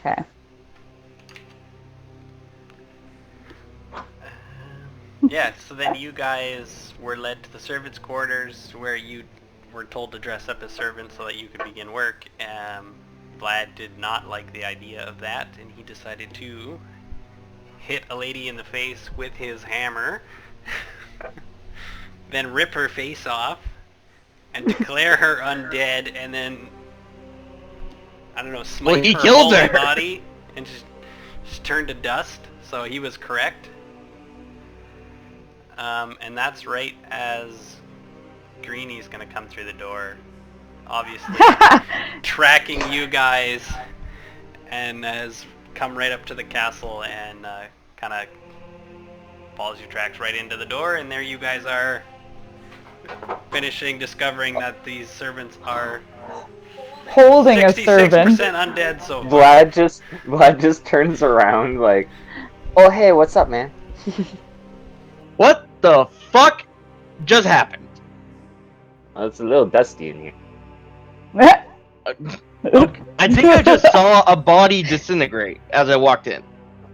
Okay. Yeah, so then you guys were led to the servants' quarters where you were told to dress up as servants so that you could begin work. Vlad did not like the idea of that, and he decided to hit a lady in the face with his hammer, then rip her face off, and declare her undead, and then, I don't know, smite he her killed holy her. body, and just turn to dust, so he was correct. And that's right as Greeny's gonna come through the door, obviously tracking you guys, and has come right up to the castle and kind of follows your tracks right into the door, and there you guys are, discovering that these servants are Holding a 66% servant. undead so far. Vlad just turns around like, oh hey, what's up, man? What the fuck just happened? Well, it's a little dusty in here. I think I just saw a body disintegrate as I walked in.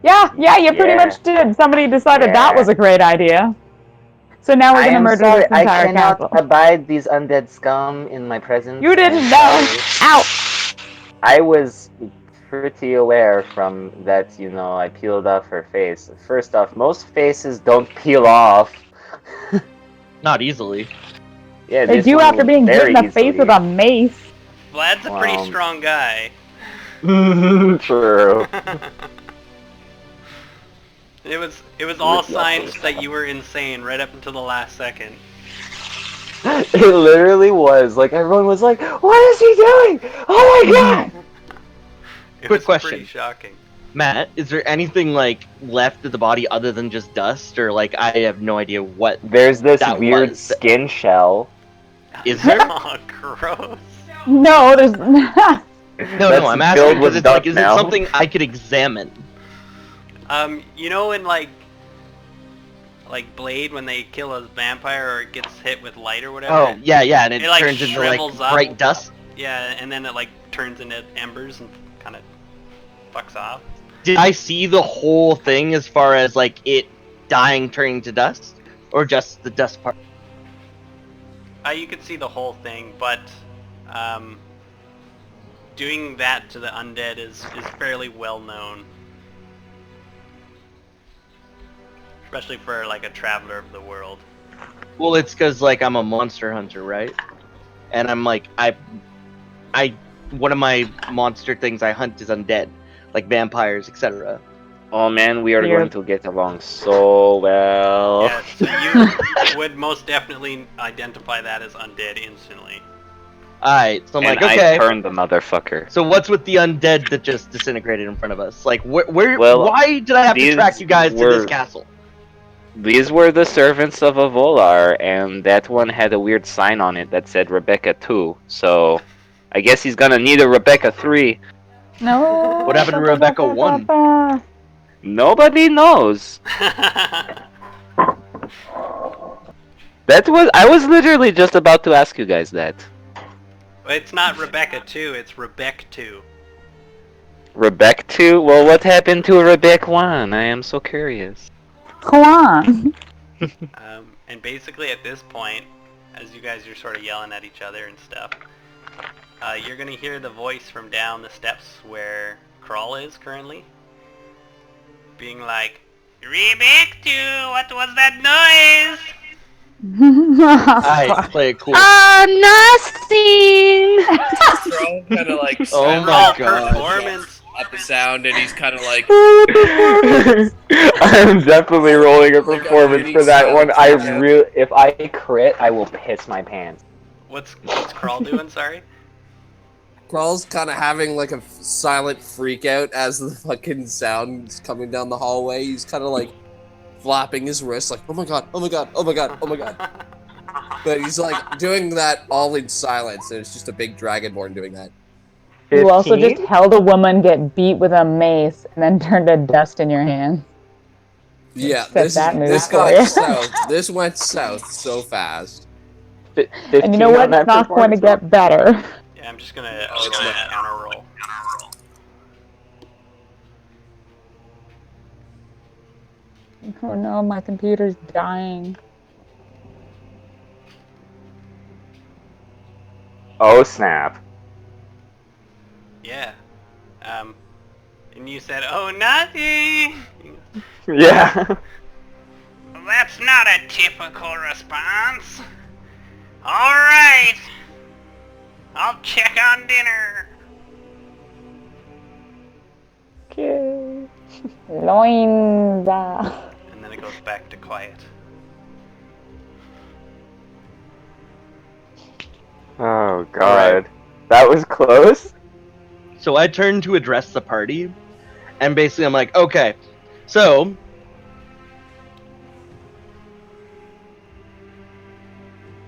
Yeah, you pretty Yeah. much did. Somebody decided that Yeah. was a great idea. So now we're I gonna am murder sorry, this I entire cannot castle. abide these undead scum in my presence. You didn't I'm know. sorry. Ow! I was pretty aware from that, I peeled off her face. First off, most faces don't peel off. Not easily. Yeah, They this do one after will being hit very in the face with easily. a mace. Vlad's a pretty Well, strong guy. True. It was all signs that you were insane right up until the last second. It literally was. Like, everyone was like, what is he doing? Oh my god! It Quick was question. pretty shocking. Matt, is there anything like left of the body other than just dust, or like I have no idea what There's this that weird was? skin shell. Is there? Oh, gross. No, there's not. No, I'm asking filled because with it's like, dust is now. it something I could examine? You know in like Blade when they kill a vampire or it gets hit with light or whatever? Oh, yeah, and it like, turns into like shrivels up. bright dust. Yeah, and then it like turns into embers and kind of fucks off. Did I see the whole thing as far as like it dying, turning to dust, or just the dust part? You could see the whole thing, but doing that to the undead is fairly well known. Especially for like a traveler of the world. Well, it's because like I'm a monster hunter, right? And I'm like I one of my monster things I hunt is undead, like vampires, etc. Oh man, we are Weird. going to get along so well. Yeah, so you would most definitely identify that as undead instantly. Alright, so I'm And like, okay. I turned the motherfucker. So what's with the undead that just disintegrated in front of us? Like, where Well, why did I have to these track you guys to this were- castle? These were the servants of Avolar, and that one had a weird sign on it that said Rebecca 2, so I guess he's gonna need a Rebecca 3. No. What happened to Rebecca 1? Nobody knows. I was literally just about to ask you guys that. It's not Rebecca 2, it's Rebecca 2. Rebecca 2? Well, what happened to Rebecca 1? I am so curious. Come on. And basically at this point, as you guys are sort of yelling at each other and stuff, you're gonna hear the voice from down the steps where Crawl is currently, being like, Rebecca 2, what was that noise? Alright, play it cool. Nothing! Throne kind of like Oh Roll my god. performance. at the sound, and he's kind of like, I'm definitely rolling a performance for that one. Yeah. If I crit, I will piss my pants. What's Crawl doing? Sorry. Crawl's kind of having like a silent freak out as the fucking sound's coming down the hallway. He's kind of like flapping his wrists, like, oh my god, oh my god, oh my god, oh my god. But he's like doing that all in silence, and it's just a big dragonborn doing that. You also just 15? held a woman get beat with a mace and then turned to dust in your hand. Yeah, Set that mood this for got you. south. This went south so fast. And you know what? It's not going to get better. Yeah, I'm just gonna Oh, it's not. counter roll. Oh no, my computer's dying. Oh snap. Yeah. And you said, "Oh, nothing." Yeah. That's not a typical response. All right. I'll check on dinner. Okay. Loins. And then it goes back to quiet. Oh god. Alright. That was close? So I turn to address the party, and basically I'm like, okay, so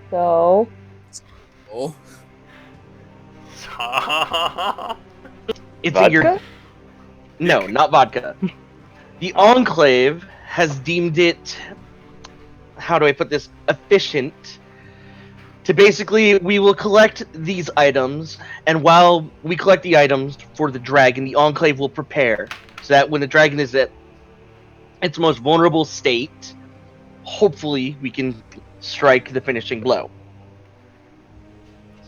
So, Oh, So... it's a Vodka? No, not vodka. The Oh. Enclave has deemed it, how do I put this, efficient to basically, we will collect these items, and while we collect the items for the dragon, the Enclave will prepare, so that when the dragon is at its most vulnerable state, hopefully we can strike the finishing blow.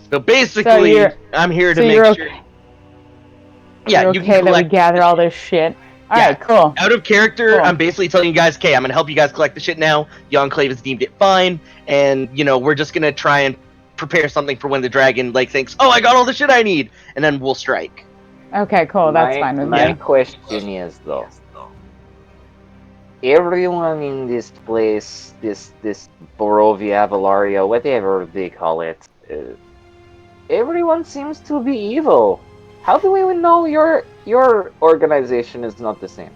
So basically, you're- I'm here to so make you're sure. okay. Yeah, You're you can okay that we collect gather the all shit. this shit? Yeah. Alright, cool. Out of character, Cool. I'm basically telling you guys, okay, I'm gonna help you guys collect the shit now. The Enclave has deemed it fine, and we're just gonna try and prepare something for when the dragon thinks, oh, I got all the shit I need, and then we'll strike. Okay, cool. That's fine with My me. question is though, everyone in this place, this Borovia, Avalaria, whatever they call it, everyone seems to be evil. How do we know your organization is not the same?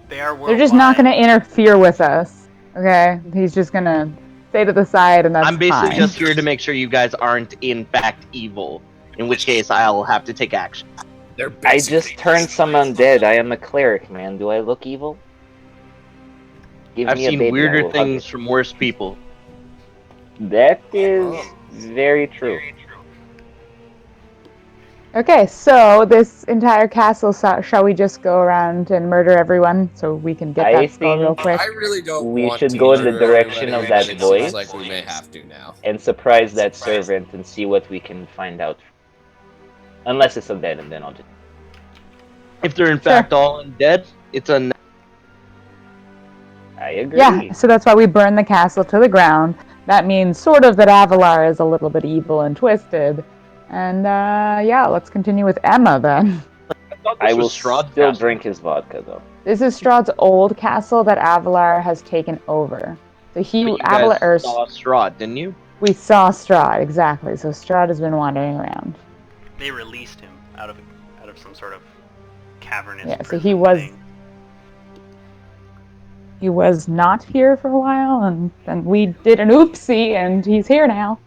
They are worldwide. They're just not going to interfere with us. Okay? He's just going to stay to the side, and that's I'm basically fine. just here to make sure you guys aren't in fact evil, in which case I'll have to take action. they're I basically just turned some undead. I am a cleric, man. Do I look evil? Give I've me a seen baby. I weirder will hug things it. from worse people. That is very true. Okay, so this entire castle, shall we just go around and murder everyone so we can get I that skull real think quick? I really don't we want should to go in the murder direction everybody, of that but it voice. seems like we may have to now. And surprise that servant and see what we can find out. Unless it's undead, and then I'll just. If they're in fact all undead, it's a I agree. Yeah, so that's why we burn the castle to the ground. That means sort of that Avolar is a little bit evil and twisted. And yeah, let's continue with Emma then. I will Strahd's still castle. drink his vodka though. This is Strahd's old castle that Avolar has taken over. So But you Avolar, guys saw Strahd, didn't you? we saw Strahd, exactly. So Strahd has been wandering around. They released him out of some sort of cavernous. Yeah, so prison he was thing. he was not here for a while, and then we did an oopsie, and he's here now.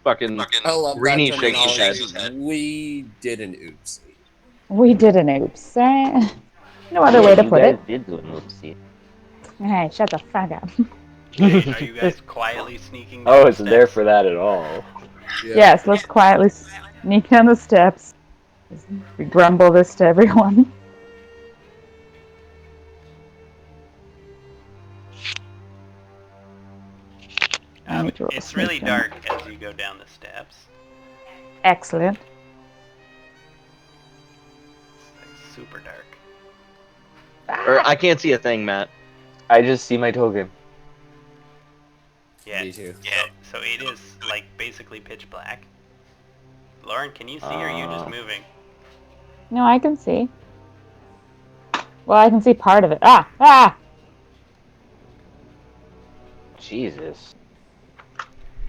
Fucking I love Greenie that shakes his head. terminology. We did an oopsie. We did an oops. No other Yeah, way to you put guys it. did do an oopsie. Hey, shut the fuck up. Wait, are you guys quietly sneaking down Oh, the it's there steps? for that at all. Yeah. Yes, let's quietly sneak down the steps. We grumble this to everyone. I need to roll a It's sneak really then. dark as you go down the steps. Excellent. It's like super dark. Or I can't see a thing, Matt. I just see my token. Yeah. Me too. Yeah. So it is like basically pitch black. Lauren, can you see, or are you just moving? No, I can see. Well, I can see part of it. Ah! Jesus.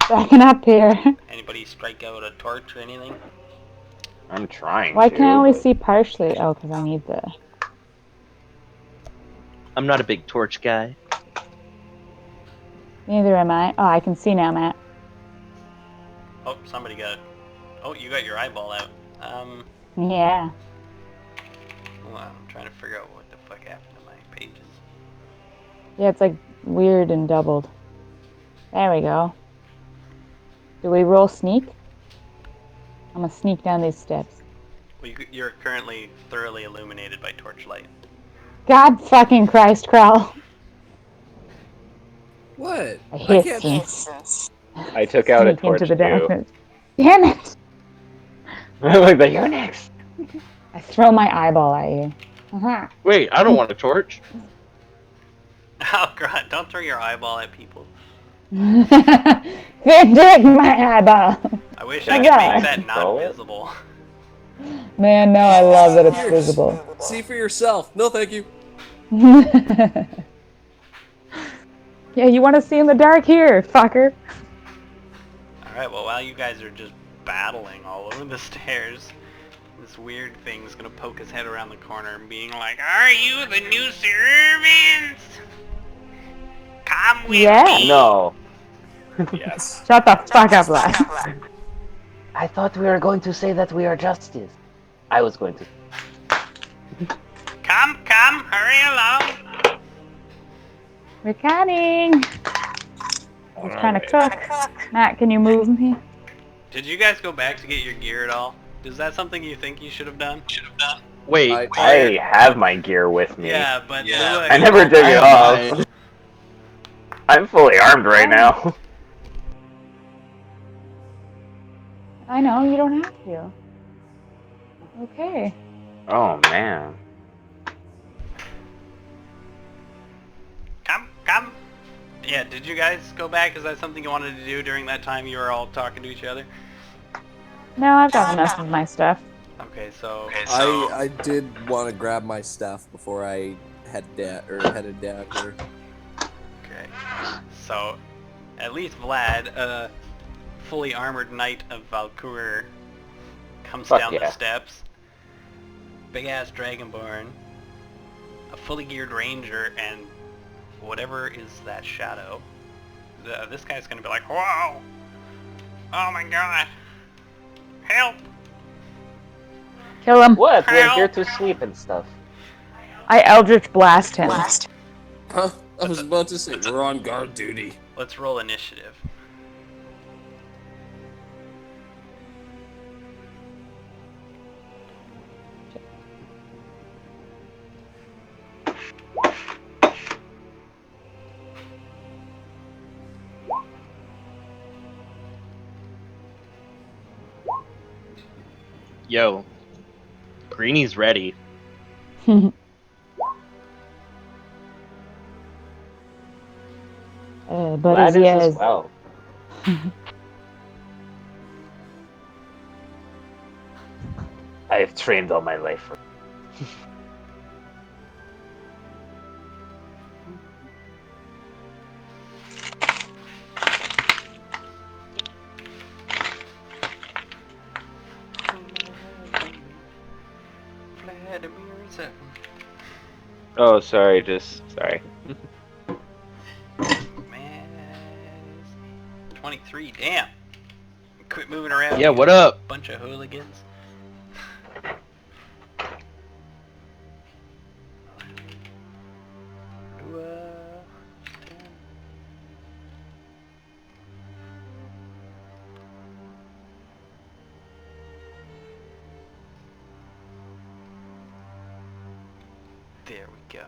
Backing up here. Anybody strike out a torch or anything? I'm trying Why to. can I only but- see partially? Oh, because I need the... I'm not a big torch guy. Neither am I. Oh, I can see now, Matt. Oh, somebody got. Oh, you got your eyeball out. Yeah. Hold on, I'm trying to figure out what the fuck happened to my pages. Yeah, it's like weird and doubled. There we go. Do we roll sneak? I'm gonna sneak down these steps. Well, you're currently thoroughly illuminated by torchlight. God fucking Christ, Krell. What? I I hate can't. this. I took out a Sneak into torch the too. darkness. Damn it! Like the Unix. I throw my eyeball at you. Uh-huh. Wait, I don't want a torch. Oh god, don't throw your eyeball at people. Take my eyeball. I wish I Good could guy. make that not Control it? visible. Man, no, I love that it's visible. See for yourself. No, thank you. Yeah, you want to see in the dark here, fucker. Alright, well while you guys are just battling all over the stairs, this weird thing's gonna poke his head around the corner and being like, "Are you the new servants? Come with me!" No. Yes. Shut the fuck up, lad. I thought we were going to say that we are justice. I was going to. Come, hurry along! We're coming. I was trying to cook. Matt, can you move me? Did you guys go back to get your gear at all? Is that something you think you should have done? Wait, I have my gear with me. Yeah, but Lua, I never took I it have off. mine. I'm fully armed right now. I know, you don't have to. Okay. Oh man. Come. Yeah, did you guys go back? Is that something you wanted to do during that time you were all talking to each other? No, I've got enough of my stuff. Okay, so I did want to grab my stuff before I headed down here. okay, so at least Vlad, a fully armored knight of Valkyr, comes Fuck down yeah. the steps. Big ass dragonborn, a fully geared ranger, and whatever is that shadow. This guy's gonna be like, "Whoa! Oh my god! Help! Kill him. What? We're Help. here to sleep and stuff. I Eldritch Blast him. Huh? I was about to say we're on guard duty. Let's roll initiative." Yo, Greenie's ready. But Glad as as well. I have trained all my life for. Oh, sorry. Sorry. Man, 23. Damn. Quit moving around. Yeah, you what up? Bunch of hooligans. There we go.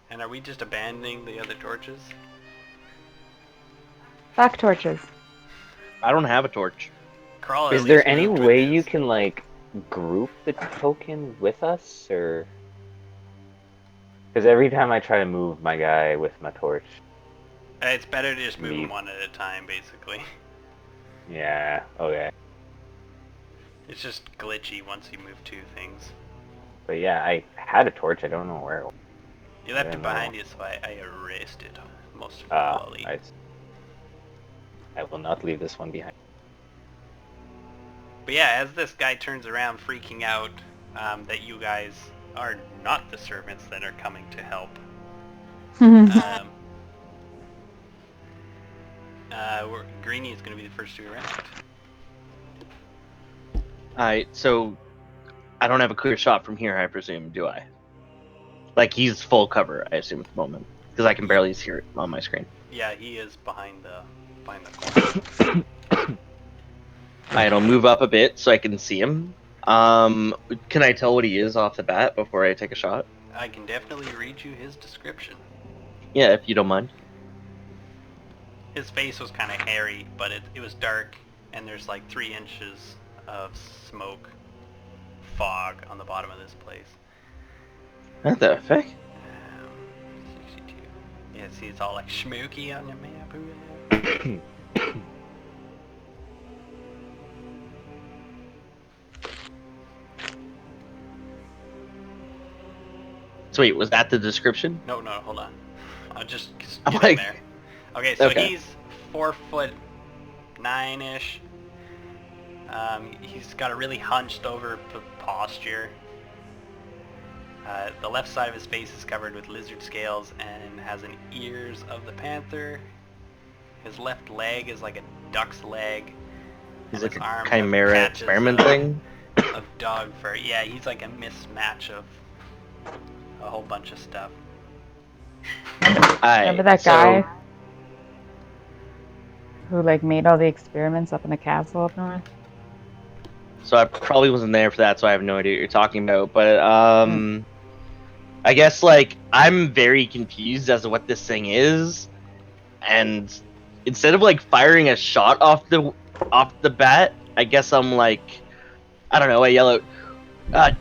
And are we just abandoning the other torches? fuck torches. I don't have a torch. Carl at Is there least any moved with way his. you can like group the token with us, or? Because every time I try to move my guy with my torch. It's better to just move Me. them one at a time, basically. Yeah. Okay. It's just glitchy once you move two things. But yeah, I had a torch. I don't know where. You left I it know. behind you, so I erased it most fully. I will not leave this one behind. But yeah, as this guy turns around freaking out that you guys are not the servants that are coming to help, Greenie is going to be the first to react. Alright, so I don't have a clear shot from here, I presume, do I? Like, he's full cover, I assume, at the moment. Because I can barely see it on my screen. Yeah, he is behind the corner. Alright, I'll move up a bit so I can see him. Can I tell what he is off the bat before I take a shot? I can definitely read you his description. Yeah, if you don't mind. His face was kind of hairy, but it was dark, and there's like 3 inches of smoke, fog on the bottom of this place. What the fuck? 62. Yeah, see, it's all like smoky on the map. So wait, was that the description? No, hold on. I'll just I'm get like- in there. Okay, so Okay. he's 4'9" ish. He's got a really hunched over posture. The left side of his face is covered with lizard scales and has an ears of the panther. His left leg is like a duck's leg. He's and like his a arms have chimera patches experiment of- thing. Of dog fur. Yeah, he's like a mismatch of a whole bunch of stuff. Remember that guy who like made all the experiments up in the castle up north? So I probably wasn't there for that, so I have no idea what you're talking about. But I guess like I'm very confused as to what this thing is, and instead of like firing a shot off the bat, I guess I'm like, I don't know. I yell out,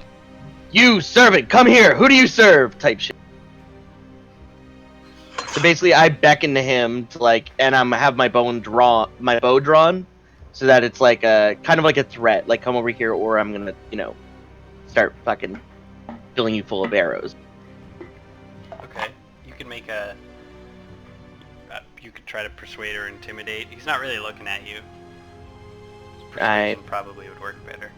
"You servant, come here! Who do you serve?" type shit. So basically, I beckon to him to like, and I'm have my bow drawn, so that it's like a kind of like a threat, like come over here, or I'm gonna, start fucking filling you full of arrows. Okay, you can make a. You could try to persuade or intimidate. He's not really looking at you. Persuasion probably would work better.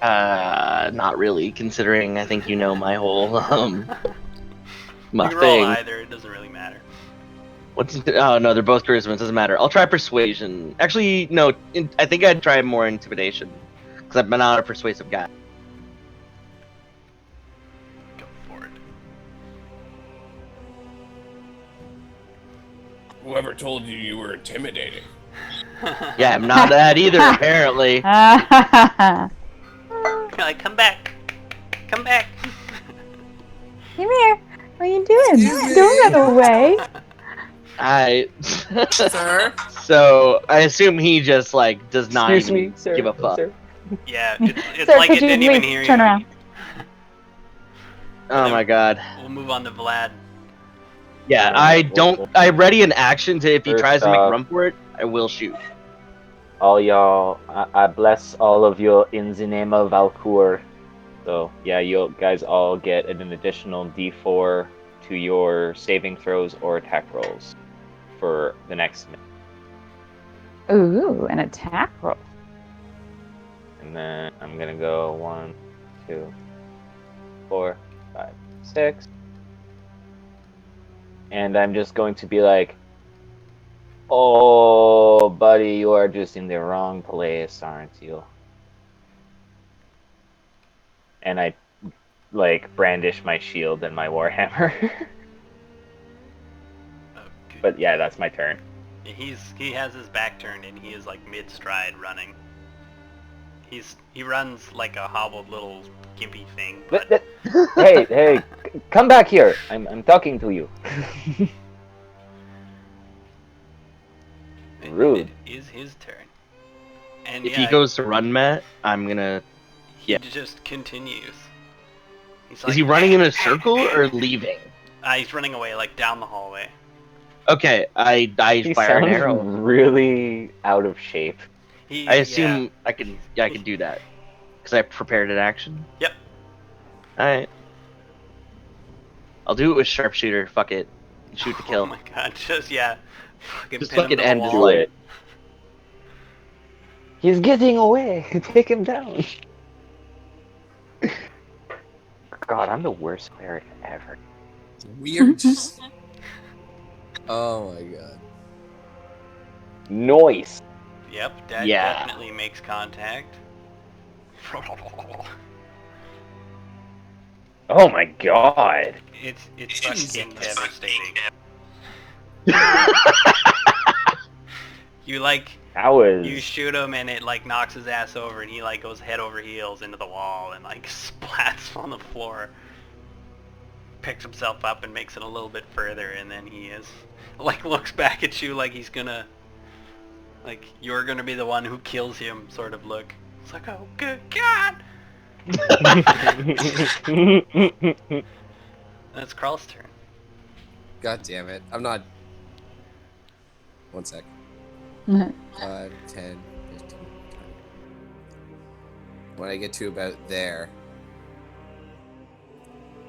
Not really, considering I think you know my whole my You can roll thing. either. It doesn't really matter. Oh no, they're both charisma. It doesn't matter. I'll try persuasion. Actually, no. I think I'd try more intimidation because I'm not a persuasive guy. Go for it. Whoever told you you were intimidating? Yeah, I'm not that either. Apparently. You're like, come back, come back. Come here. What are you doing? Excuse me. Don't run away. Sir? So I assume he just like does not Excuse even me, sir. give a fuck. Sir. Yeah, it's Sir, like could it you didn't even please hear turn you. around? Oh my god. We'll move on to Vlad. Yeah, I ready an action to if he First tries to make off- run for it, I will shoot. All y'all, I bless all of you in the name of Valcour. So yeah, you guys all get an additional D4 to your saving throws or attack rolls for the next minute. Ooh, an attack roll. And then I'm gonna go 1, 2, 4, 5, 6. And I'm just going to be like, "Oh, buddy, you are just in the wrong place, aren't you?" And I like brandish my shield and my warhammer. Okay. But yeah, that's my turn. He has his back turned and he is like mid stride running. He runs like a hobbled little gimpy thing. But Hey, come back here. I'm talking to you. Rude. It is his turn. And If yeah, he goes to run, Matt, I'm gonna. he yeah. just continues. He's Is he running in a circle or leaving? He's running away, like down the hallway. Okay, I He fire an sounds arrow. really out of shape. I assume I can. Yeah, I can do that because I prepared an action. Yep. All right. I'll do it with sharpshooter. Fuck it. Shoot to Oh kill. my god, just fucking Just pin him fucking to the end his wall. life. it. He's getting away. Take him down. God, I'm the worst cleric ever. Weird. Oh my god. Noise. Yep, that Yeah. definitely makes contact. Oh my god. It's Jesus. fucking devastating. You like That was... you shoot him and it like knocks his ass over and he like goes head over heels into the wall and like splats on the floor. Picks himself up and makes it a little bit further and then he is like looks back at you like he's gonna like you're gonna be the one who kills him sort of look. It's like, oh good God. That's Carl's turn. God damn it. I'm not... 1 sec. 5, 10, 15, 20. When I get to about there...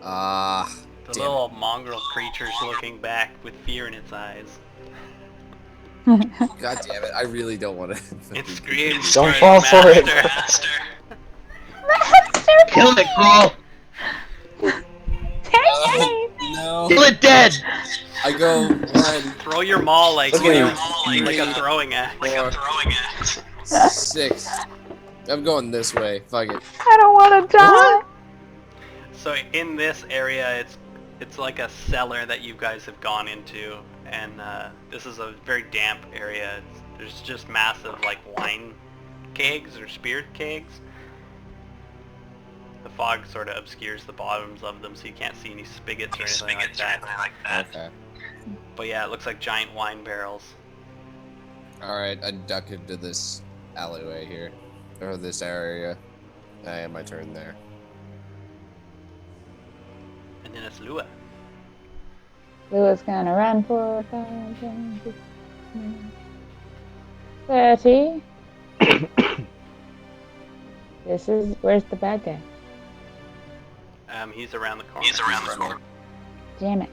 The damn little mongrel creature's looking back with fear in its eyes. God damn it, I really don't want to... It screams. Don't for fall the for it. master. Kill it, Crawl! No. Kill it dead! I go 1, Throw your maul like Okay. a throwing axe. 4, 6. I'm going this way. Fuck it. I don't want to die. So in this area, it's like a cellar that you guys have gone into, and this is a very damp area. There's just massive like wine kegs or spirit kegs. The fog sort of obscures the bottoms of them, so you can't see any spigots or anything like that. Okay. But yeah, it looks like giant wine barrels. Alright, I duck into this alleyway here. Or this area. I have my turn there. And then it's Lua. Lua's gonna run for 5, 10, 15, 30. Where's the bad guy? He's around the corner. Damn it.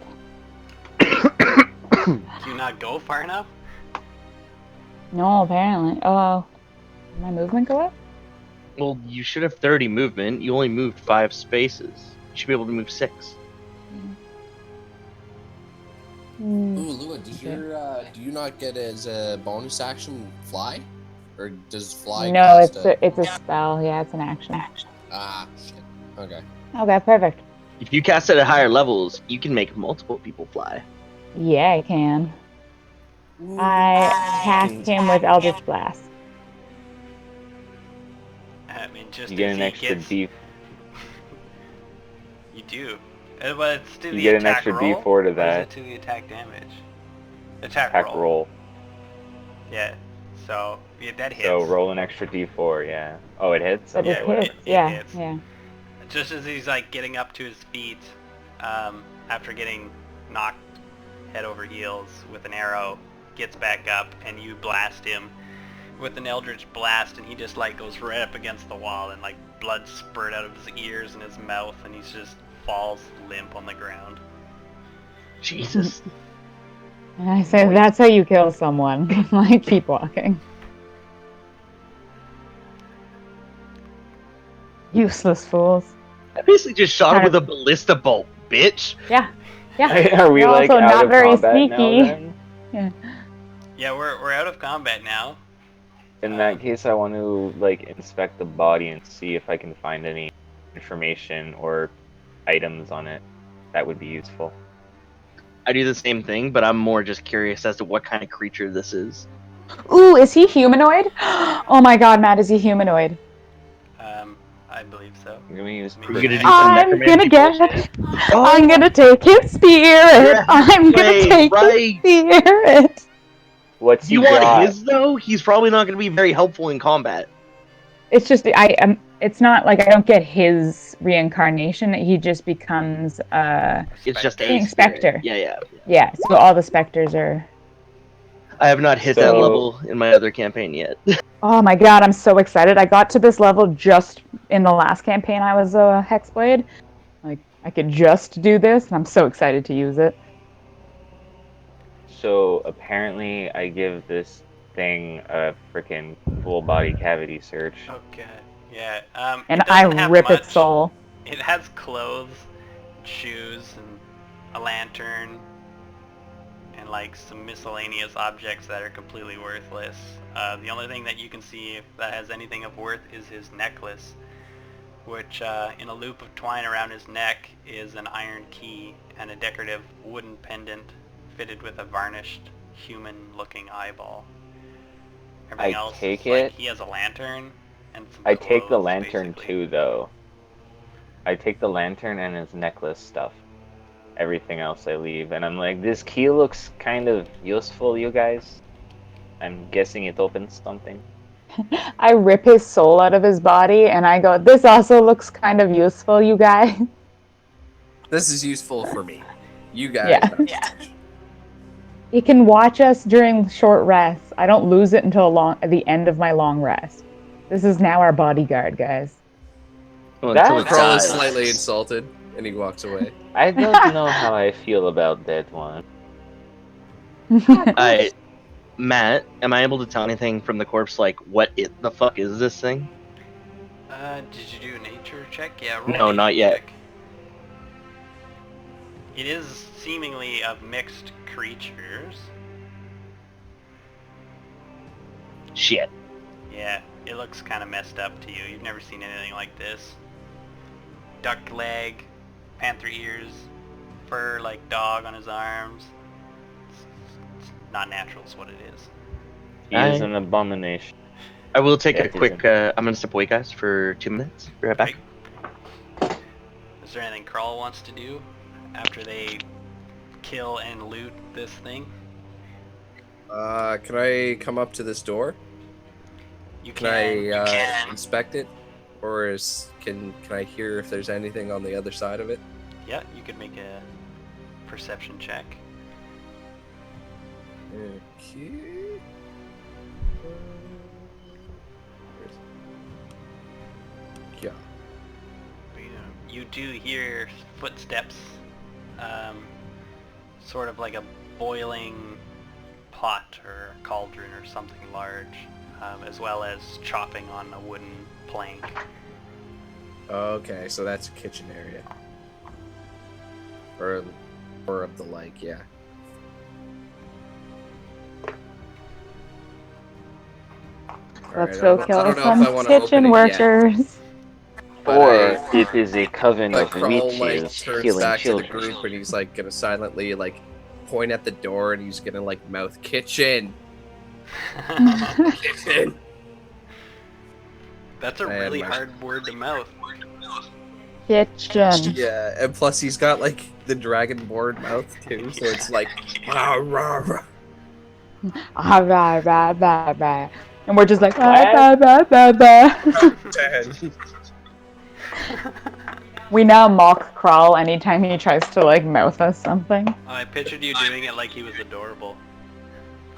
Do you not go far enough? No, apparently. Oh, did my movement go up? Well, you should have 30 movement. You only moved 5 spaces. You should be able to move 6. Ooh, Lua, do you not get as a bonus action fly? Or does fly No, cost it's a spell. Yeah, it's an action. Ah, shit. Okay. Okay, perfect. If you cast it at higher levels, you can make multiple people fly. Yeah, I can. I cast him with Eldritch Blast. I mean, just You get as an he extra gets... D. You do. But it's to You the get an attack extra roll, D4 to or is that. it to the attack damage? Attack Attack roll. Yeah. So yeah, that hits. So roll an extra D4. Yeah. Oh, it hits. But Yeah, it well, hits. it Yeah, hits. yeah. Just as he's like getting up to his feet, after getting knocked head over heels with an arrow, gets back up and you blast him with an eldritch blast, and he just like goes right up against the wall, and like blood spurt out of his ears and his mouth, and he's just falls limp on the ground. Jesus. And I said, that's how you kill someone. Like, keep walking. Useless fools. I basically just shot him with a ballista bolt, bitch. Yeah. Yeah. Are we You're like also out not of very combat now, sneaky. then? Yeah. Yeah, we're out of combat now. In that case, I want to like inspect the body and see if I can find any information or items on it that would be useful. I do the same thing, but I'm more just curious as to what kind of creature this is. Ooh, is he humanoid? Oh my god, Matt, is he humanoid? I believe so. I'm gonna use. Are you gonna do some I'm gonna necromancy get. bullshit? I'm gonna take his spirit. Yeah, I'm gonna right, take right. his spirit. What's he You want got? his though? He's probably not gonna be very helpful in combat. It's just I am. It's not like I don't get his reincarnation. He just becomes It's just Being a specter. spirit. Yeah. Yeah. So all the specters are. I have not hit that level in my other campaign yet. Oh my god, I'm so excited. I got to this level just in the last campaign I was a Hexblade. Like, I could just do this, and I'm so excited to use it. So apparently, I give this thing a freaking full body cavity search. Okay. Yeah. And it doesn't I have rip much. its soul. It has clothes, shoes, and a lantern, and like some miscellaneous objects that are completely worthless. The only thing that you can see that has anything of worth is his necklace, which in a loop of twine around his neck is an iron key and a decorative wooden pendant fitted with a varnished human-looking eyeball. Everything I else take is like it. he has a lantern and some I take the clothes, lantern basically. too, though. I take the lantern and his necklace stuff. Everything else I leave, and I'm like, this key looks kind of useful, you guys. I'm guessing it opens something. I rip his soul out of his body and I go, this also looks kind of useful, you guys. This is useful for me. You guys, Yeah. not so much. It can watch us during short rests. I don't lose it until the end of my long rest. This is now our bodyguard, guys. Well, That until it Kroll is dies. slightly insulted, and he walks away. I don't know how I feel about that one. I, Matt, am I able to tell anything from the corpse? Like, the fuck is this thing? Did you do a nature check? Yeah, roll No, a nature not yet. check. It is seemingly of mixed creatures. Shit. Yeah, it looks kind of messed up to you. You've never seen anything like this. Duck leg, panther ears, fur like dog on his arms. It's not natural is what it is. He is an abomination. I will take Yeah, a quick. I'm gonna step away, guys, for 2 minutes. Be right back. Right. Is there anything Krull wants to do after they kill and loot this thing? Can I come up to this door? You Can can. I inspect it, or can I hear if there's anything on the other side of it? Yeah, you could make a perception check. Okay. Yeah. You do hear footsteps, sort of like a boiling pot or cauldron or something large, as well as chopping on a wooden plank. Okay, so that's a kitchen area. Or of the like, yeah. Let's Alright, go I don't kill know if I some wanna open kitchen it yet. workers. But Or it is a coven But of Krull witches turns killing back to the children. group and he's gonna silently point at the door and he's gonna mouth kitchen. Kitchen. That's a And really my- hard word to mouth. Kitchen. Yeah, and plus he's got the dragonborn mouth too, so it's rah, rah, rah. Ah, bah, bah, bah, bah. And we're just like, bah, bah, bah, bah, bah. We now mock Krull anytime he tries to mouth us something. I pictured you doing it like he was adorable.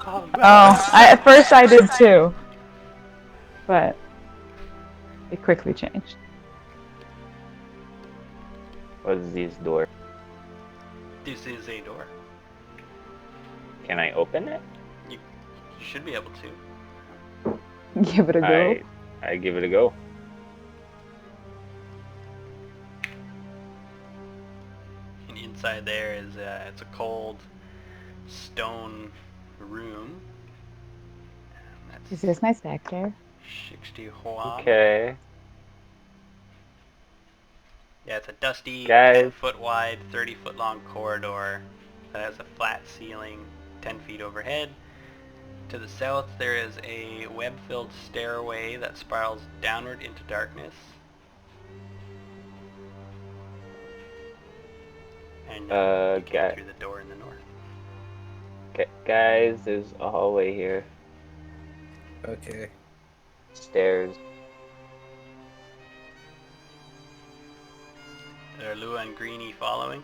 Oh, at first I did too. But it quickly changed. What is this door? This is a door. Can I open it? You should be able to. Give it a go. I give it a go. And inside there is it's a cold stone room. And Is that's this my specter? 60 Huan. Okay. Yeah, it's a dusty, Guys. 10-foot wide, 30-foot long corridor that has a flat ceiling 10 feet overhead. To the south, there is a web-filled stairway that spirals downward into darkness. And you came through the door in the north. Guys, there's a hallway here. Okay. Stairs. Are Lua and Greenie following?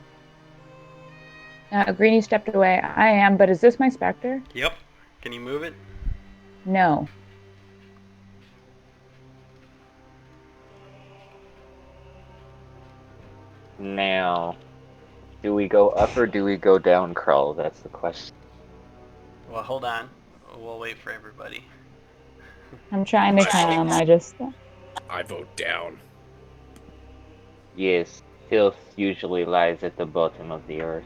Greenie stepped away. I am, but is this my specter? Yep. Can you move it? No. Now, do we go up or do we go down, Krull? That's the question. Well, hold on. We'll wait for everybody. I'm trying to come. I vote down. Yes, filth usually lies at the bottom of the earth.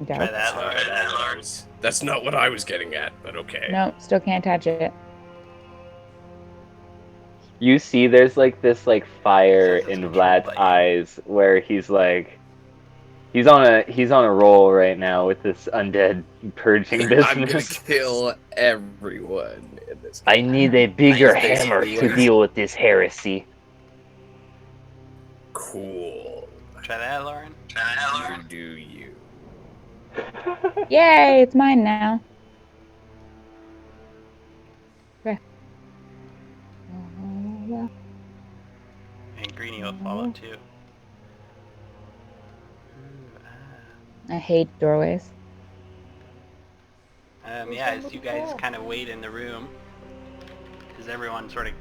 Try that, Laura. That's not what I was getting at, but okay. No, still can't touch it. You see there's this fire Says it's in controlled Vlad's by you. eyes where he's like, He's on a roll right now with this undead purging business. I'm gonna kill everyone in this I game. need a bigger That's hammer basically to what it- deal with this heresy. Cool. Try that, Lauren. You do you. Yay, it's mine now. Okay. And Greenie will follow too. I hate doorways. Yeah, as you guys kind of wait in the room, as everyone sort of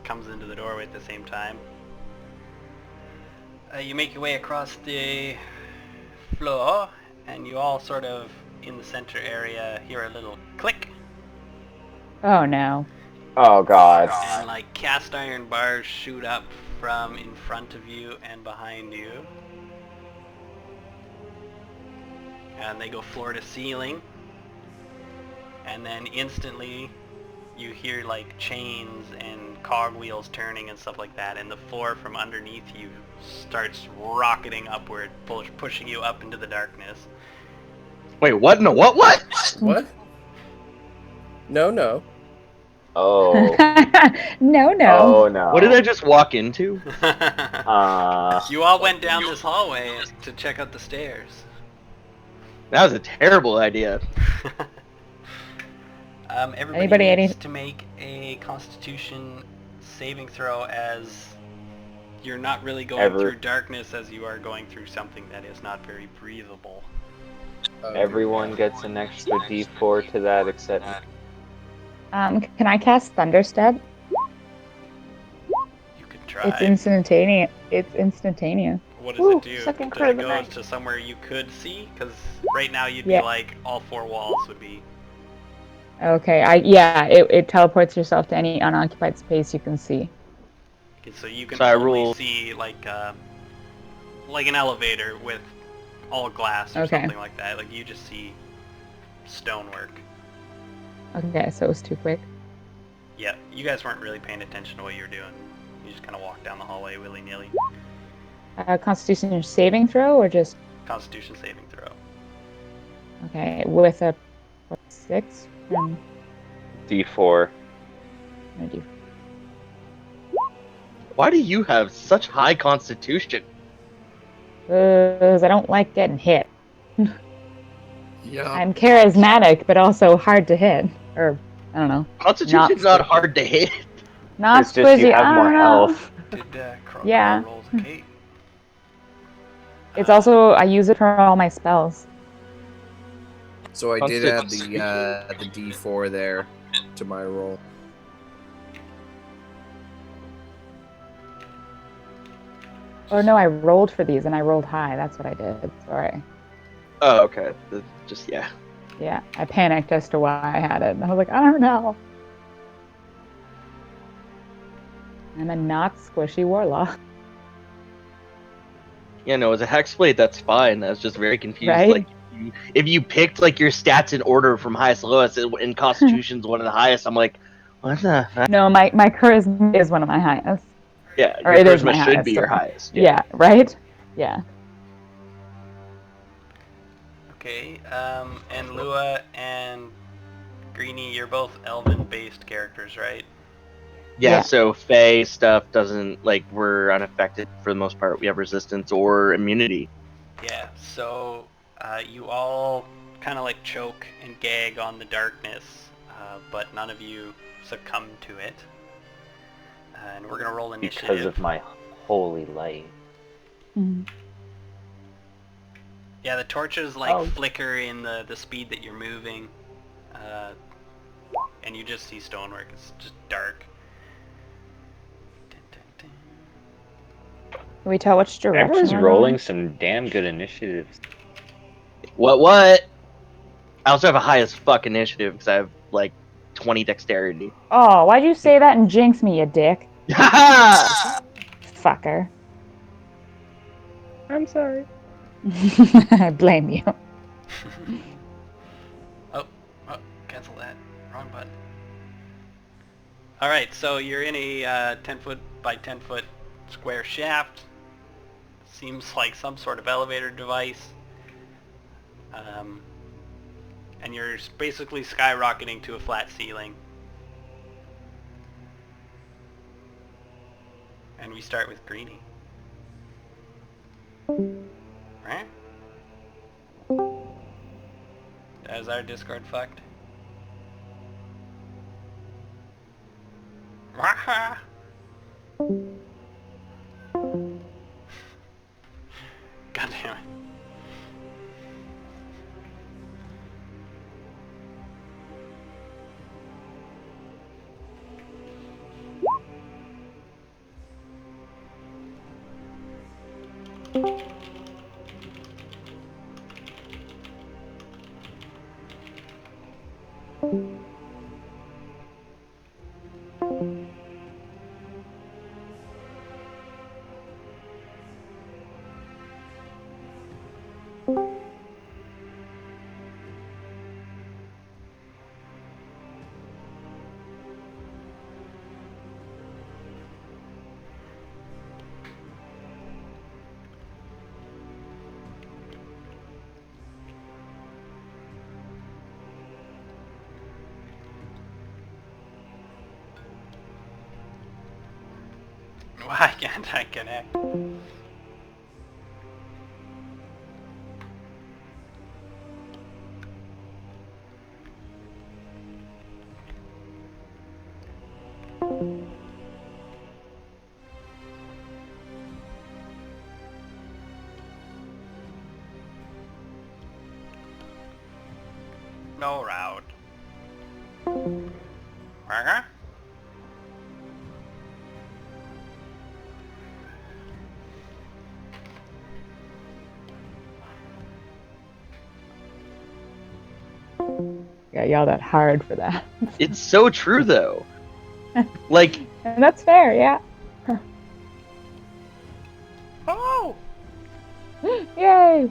comes into the doorway at the same time, you make your way across the floor, and you all sort of, in the center area, hear a little click, Oh no. Oh god. and like cast iron bars shoot up from in front of you and behind you. And they go floor to ceiling. And then instantly you hear like chains and cogwheels turning and stuff like that, and the floor from underneath you starts rocketing upward, pushing you up into the darkness. Wait, what? No, what? What? No. Oh. No. Oh no. What did I just walk into? You all went down this hallway to check out the stairs. That was a terrible idea. Everybody needs to make a Constitution saving throw, as you're not really going through darkness as you are going through something that is not very breathable. Everyone gets an extra D4 to that except me. Can I cast Thunderstep? You could try. It's instantaneous. What does it do? second Does crit it of the go night. to somewhere you could see? Because right now you'd Yeah. be like, all four walls would be... Okay, it teleports yourself to any unoccupied space you can see. Okay, so you can So I only roll- see like an elevator with all glass or Okay. something like that. Like you just see stonework. Okay, so it was too quick. Yeah, you guys weren't really paying attention to what you were doing. You just kind of walked down the hallway willy-nilly. Constitution saving throw or just Constitution saving throw. okay with a 6 from D4. I do. Why do you have such high constitution? Because I don't like getting hit. Yeah. I'm charismatic, but also hard to hit. Or I don't know. Constitution's not hard to hit. Not It's just you squizzy. have I more don't know. health. Did Crow Yeah. rolls okay? It's also I use it for all my spells. So I did add the D4 there to my roll. Or no, I rolled for these and I rolled high. That's what I did. Sorry. Oh, okay. Just, yeah. Yeah, I panicked as to why I had it. And I was like, I don't know. I'm a not squishy warlock. Yeah, no, as a hexblade, that's fine. I was just very confused. Right? Like, if you picked like your stats in order from highest to lowest, and Constitution's one of the highest, I'm like, what the heck? No, my charisma is one of my highest. Yeah, Or your it is charisma my should highest, be your so- highest. Yeah, right? Yeah. Okay, and Lua and Greenie, you're both elven-based characters, right? Yeah, Yeah. so Fey stuff doesn't, like, we're unaffected for the most part. We have resistance or immunity. Yeah, so you all kind of like choke and gag on the darkness, but none of you succumb to it. And we're going to roll initiative. Because of my holy light. Mhm. Yeah, the torches like Oh. flicker in the speed that you're moving, and you just see stonework. It's just dark. Dun, dun, dun. Can we tell which direction? Everyone's we're rolling going? some damn good initiatives. What? I also have a highest fuck initiative because I have, like, 20 dexterity. Oh, why'd you say that and jinx me, you dick? Haha! Fucker. I'm sorry. I blame you. Oh, cancel that. Wrong button. Alright, so you're in a 10 foot by 10 foot square shaft. Seems like some sort of elevator device. And you're basically skyrocketing to a flat ceiling. And we start with Greenie. Right? Is our Discord fucked? Waha! God damn it. Why can't I connect? No route. Uh-huh. Yeah, yelled at hard for that. It's so true though. Like, And that's fair, yeah. Oh! Yay!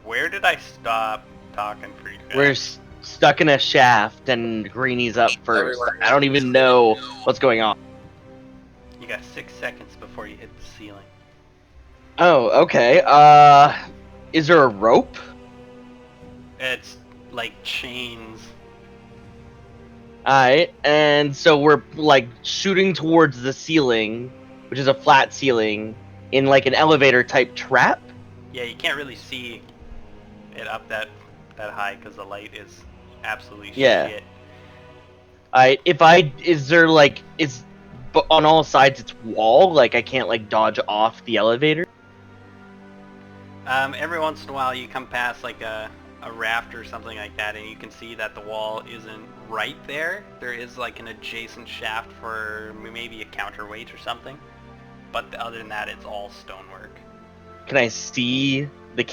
Where did I stop talking for you guys? we're stuck in a shaft and Greenie's up first. Everywhere. I don't even know what's going on. You got 6 seconds before you hit the ceiling. Oh, okay. Is there a rope? It's like chains. Alright, and so we're like shooting towards the ceiling, which is a flat ceiling, in like an elevator type trap. Yeah, you can't really see it up that high because the light is absolutely Yeah. shit. Is there like, but on all sides it's wall, like I can't like dodge off the elevator? Every once in a while you come past like a raft or something like that and you can see that the wall isn't right there. There is like an adjacent shaft for maybe a counterweight or something. But other than that, it's all stonework. Can I see the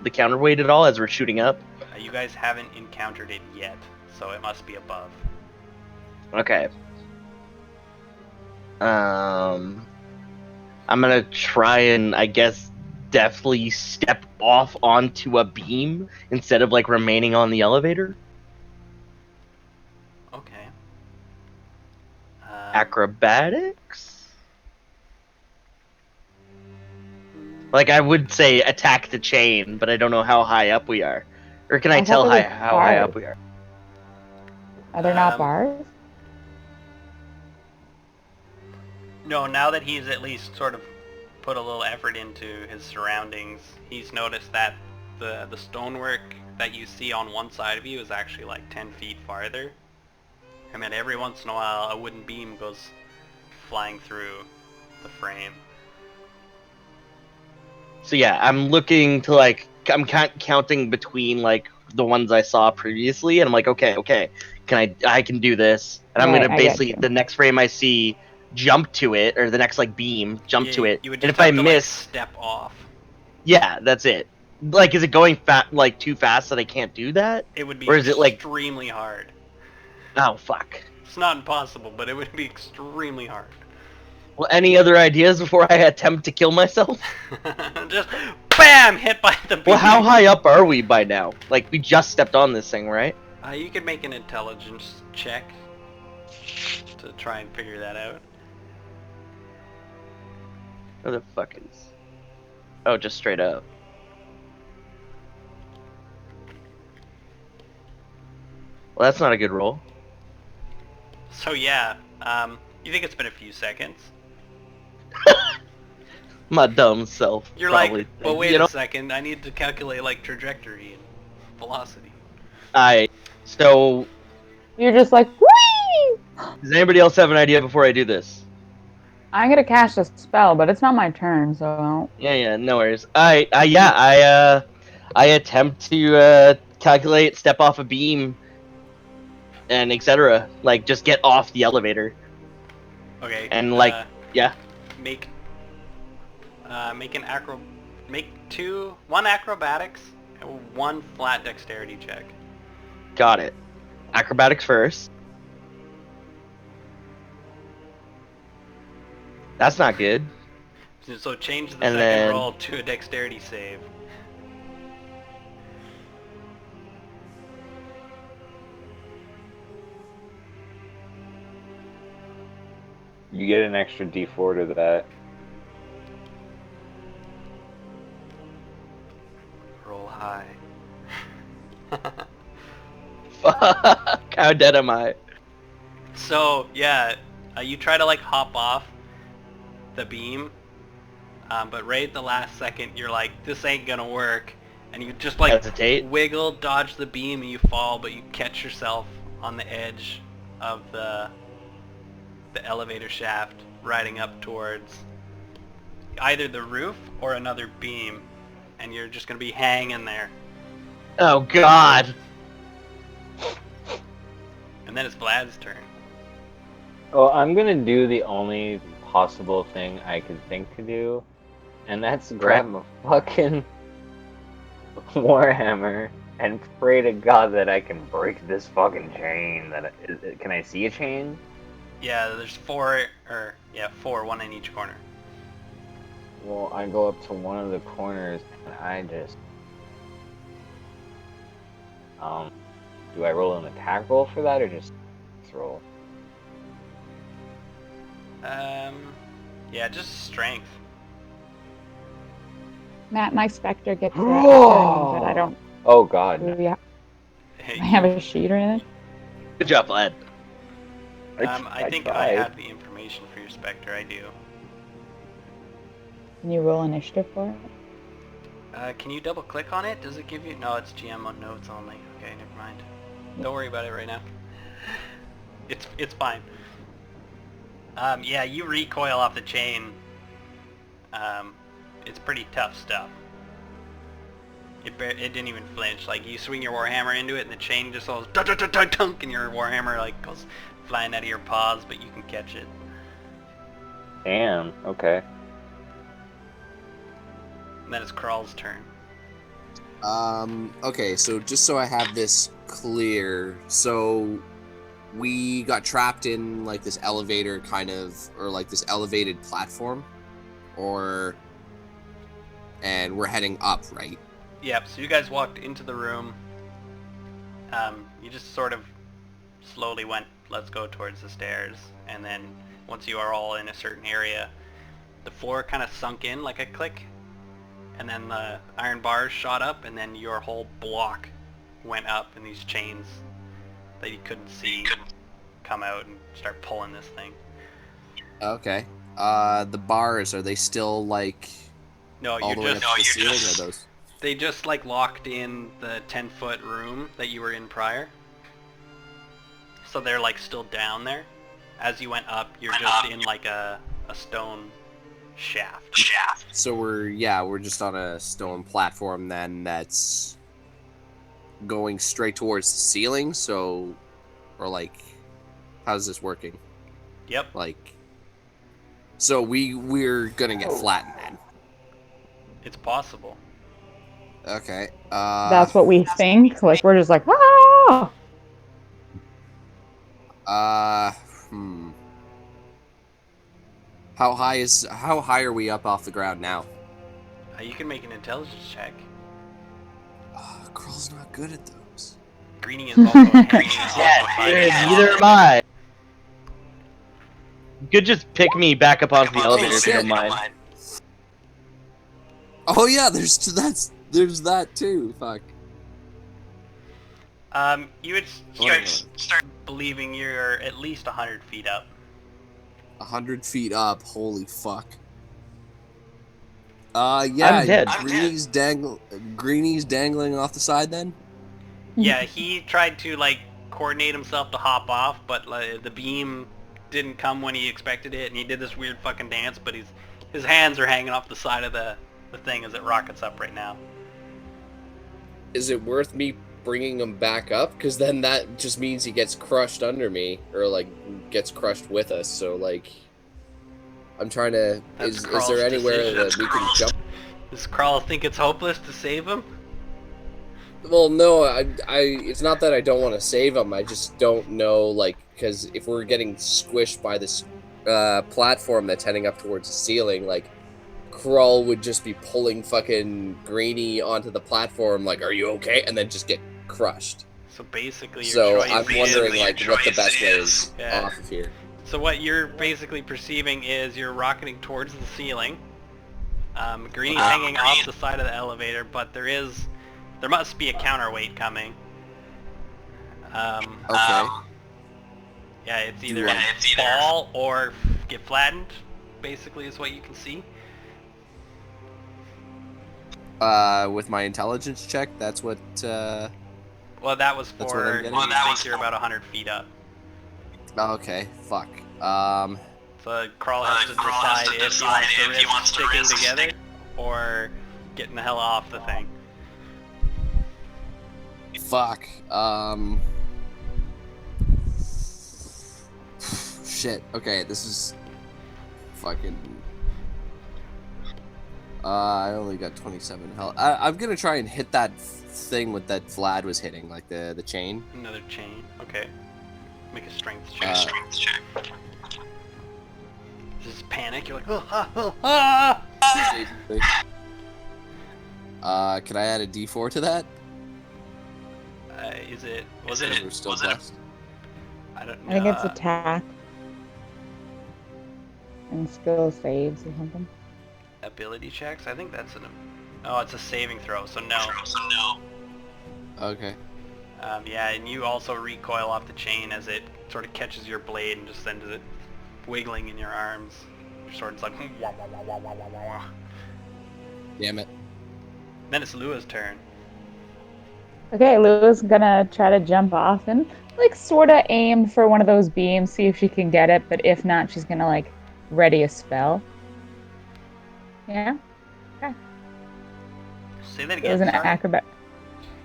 the counterweight at all as we're shooting up? You guys haven't encountered it yet, so it must be above. Okay. I'm gonna try and, I guess, deftly step off onto a beam instead of like remaining on the elevator. Okay. Acrobatics? Like, I would say attack the chain, but I don't know how high up we are. Or can I I thought tell there was how high bars. up we are? Are there not Um, bars? No, now that he's at least sort of put a little effort into his surroundings, he's noticed that the stonework that you see on one side of you is actually like 10 feet farther. And then every once in a while a wooden beam goes flying through the frame. So yeah, I'm looking to like, I'm counting between like the ones I saw previously, and I'm like, okay, I can do this, and I'm Right, gonna I get basically you. the next frame I see, jump to it, or the next like beam, jump to Yeah, it, you would and just if I have to like miss, step off. yeah, that's it. Like, is it going like too fast that I can't do that, It would be or is it like, extremely hard. oh fuck? It's not impossible, but it would be extremely hard. Well, any other ideas before I attempt to kill myself? Just BAM! Hit by the beam. Well, how high up are we by now? Like, we just stepped on this thing, right? You could make an intelligence check to try and figure that out. Where the fuck is? Oh, just straight up. Well, that's not a good roll. So yeah, you think it's been a few seconds. My dumb self. You're probably like, but think, wait you know? a second, I need to calculate like trajectory and velocity. So, You're just like, whee! does anybody else have an idea before I do this? I'm gonna cast a spell, but it's not my turn, so Yeah, no worries. I attempt to calculate, step off a beam, and etc. Like, just get off the elevator, Okay. and like, yeah. Make one acrobatics and one flat dexterity check. Got it. Acrobatics first. That's not good. So change the And second then- roll to a dexterity save. You get an extra D4 to that. Roll high. Fuck. How dead am I? So yeah, you try to like hop off the beam, but right at the last second you're like, this ain't gonna work, and you just like Hesitate. wiggle, dodge the beam, and you fall, but you catch yourself on the edge of the elevator shaft, riding up towards either the roof or another beam, and you're just gonna be hanging there. Oh God. And then it's Vlad's turn. Oh, I'm gonna do the only possible thing I could think to do, and that's grab my fucking warhammer and pray to God that I can break this fucking chain. Can I see a chain? Yeah, there's four, one in each corner. Well, I go up to one of the corners and I just do I roll an attack roll for that or just roll? Yeah, just strength. Matt, my specter gets a turn, but I don't. Oh God. Do No. we have, Hey, do I have a sheet or anything? Good job, lad. I think I tried. have the information for your specter. I do. Can you roll initiative for it? Can you double click on it? Does it give you? No, it's GM on notes only. Okay, never mind. Don't worry about it right now. It's fine. Yeah, you recoil off the chain. It's pretty tough stuff. It didn't even flinch. Like, you swing your warhammer into it and the chain just goes dunk, dunk, dunk, dunk, dunk, and your warhammer like goes flying out of your paws, but you can catch it. Damn. Okay. And then it's Crawl's turn. Okay, so just so I have this clear, so we got trapped in like this elevator kind of, or like this elevated platform, and we're heading up, right? Yep, so you guys walked into the room. You just sort of slowly went, let's go towards the stairs, and then once you are all in a certain area, the floor kind of sunk in like a click, and then the iron bars shot up, and then your whole block went up, and these chains that you couldn't see come out and start pulling this thing. Okay. The bars, are they still like No, all the way up to the ceiling, or those? They just like locked in the 10-foot room that you were in prior. So they're like still down there. As you went up, you're just in like a stone shaft. So we're just on a stone platform then that's going straight towards the ceiling, so, or like, how's this working? Yep. Like, so we're gonna get flattened then. It's possible. Okay. That's what we think. Like, we're just like, ah! Hmm. How high are we up off the ground now? You can make an intelligence check. Crawl's not good at those. Greenie is also hanging off the Yeah, side. neither am I. You could just pick me back up onto the elevator if you shit. don't mind. Oh yeah, there's that too. Fuck. You would start believing you're at least 100 feet up. 100 feet up. Holy fuck. Yeah. I'm dead. Greenie's dangling off the side then? Yeah, he tried to like coordinate himself to hop off, but the beam didn't come when he expected it, and he did this weird fucking dance. But his hands are hanging off the side of the thing as it rockets up right now. Is it worth me bringing him back up? Because then that just means he gets crushed under me, or like gets crushed with us. So like, I'm trying to. Is there anywhere that we can jump? Does Carl think it's hopeless to save him? Well, no, I it's not that I don't want to save him. I just don't know, like, because if we're getting squished by this platform that's heading up towards the ceiling, like, Krull would just be pulling fucking Greenie onto the platform, like, are you okay? And then just get crushed. So basically, So I'm wondering, like, what the best way is off of here. So what you're basically perceiving is you're rocketing towards the ceiling. Greenie's hanging off the side of the elevator, but there must be a counterweight coming. Okay. Yeah, it's either fall or get flattened, basically is what you can see. With my intelligence check, that's what, Well, that was That's for, what I'm getting. you think you're about 100 feet up. okay, fuck. So Carl has to decide if he wants to risk sticking together or getting the hell off the thing. Fuck. Shit. Okay, this is fucking. I only got 27 health. I'm gonna try and hit that thing with that Vlad was hitting, like the chain. Another chain. Okay. Make a strength check. This is panic. You're like, Can I add a D4 to that? Was We're still blessed. I don't know. I think it's attack and skill saves or something. Ability checks? I think that's it's a saving throw, so no. Okay. Yeah, and you also recoil off the chain as it sort of catches your blade and just sends it wiggling in your arms. Your sword's like wah, wah, wah, wah, wah, wah, wah. Damn it. Then it's Lua's turn. Okay, Lua's gonna try to jump off and like sort of aim for one of those beams, see if she can get it, but if not, she's gonna like ready a spell. Yeah? Okay. Say that It was again. an Sorry. acrobat.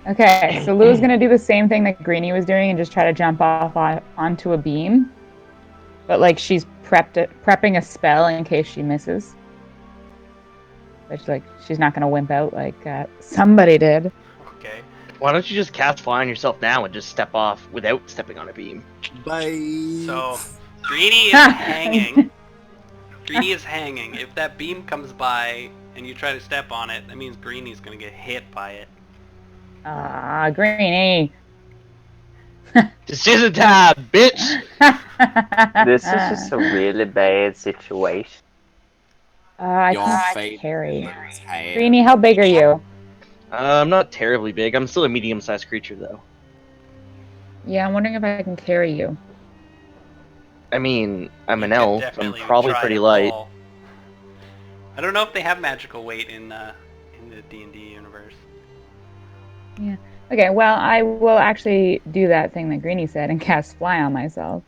Okay, so Lua's gonna do the same thing that Greenie was doing and just try to jump off onto a beam. But like she's prepping a spell in case she misses. Which like she's not gonna wimp out like somebody did. Okay. Why don't you just cast fly on yourself now and just step off without stepping on a beam? Bye. So Greenie is hanging. Greenie is hanging. If that beam comes by and you try to step on it, that means Greenie's gonna get hit by it. Ah, Greenie. Decision time, bitch! This is just a really bad situation. I Your can't fate carry. is hell. Greenie, how big are you? I'm not terribly big. I'm still a medium-sized creature, though. Yeah, I'm wondering if I can carry you. I mean, I'm an You could elf. I'm definitely probably try pretty to light. pull. I don't know if they have magical weight in the D&D universe. Yeah. Okay, well, I will actually do that thing that Greenie said and cast fly on myself.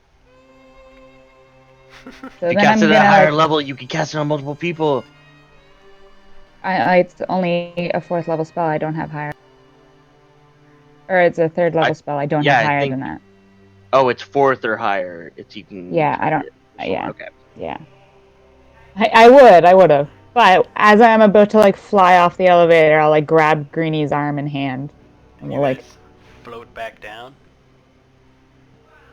So If then you I'm cast it gonna at a higher like, level, you can cast it on multiple people. it's only a 4th level spell. I don't have higher. Or it's a 3rd level spell. I don't have I higher think- than that. Oh, it's 4th or higher. It's you can. Yeah, I don't. Yeah, Okay. yeah. I would have. But as I'm about to like fly off the elevator, I'll like grab Greenie's arm and hand, and You we'll like. guys float back down.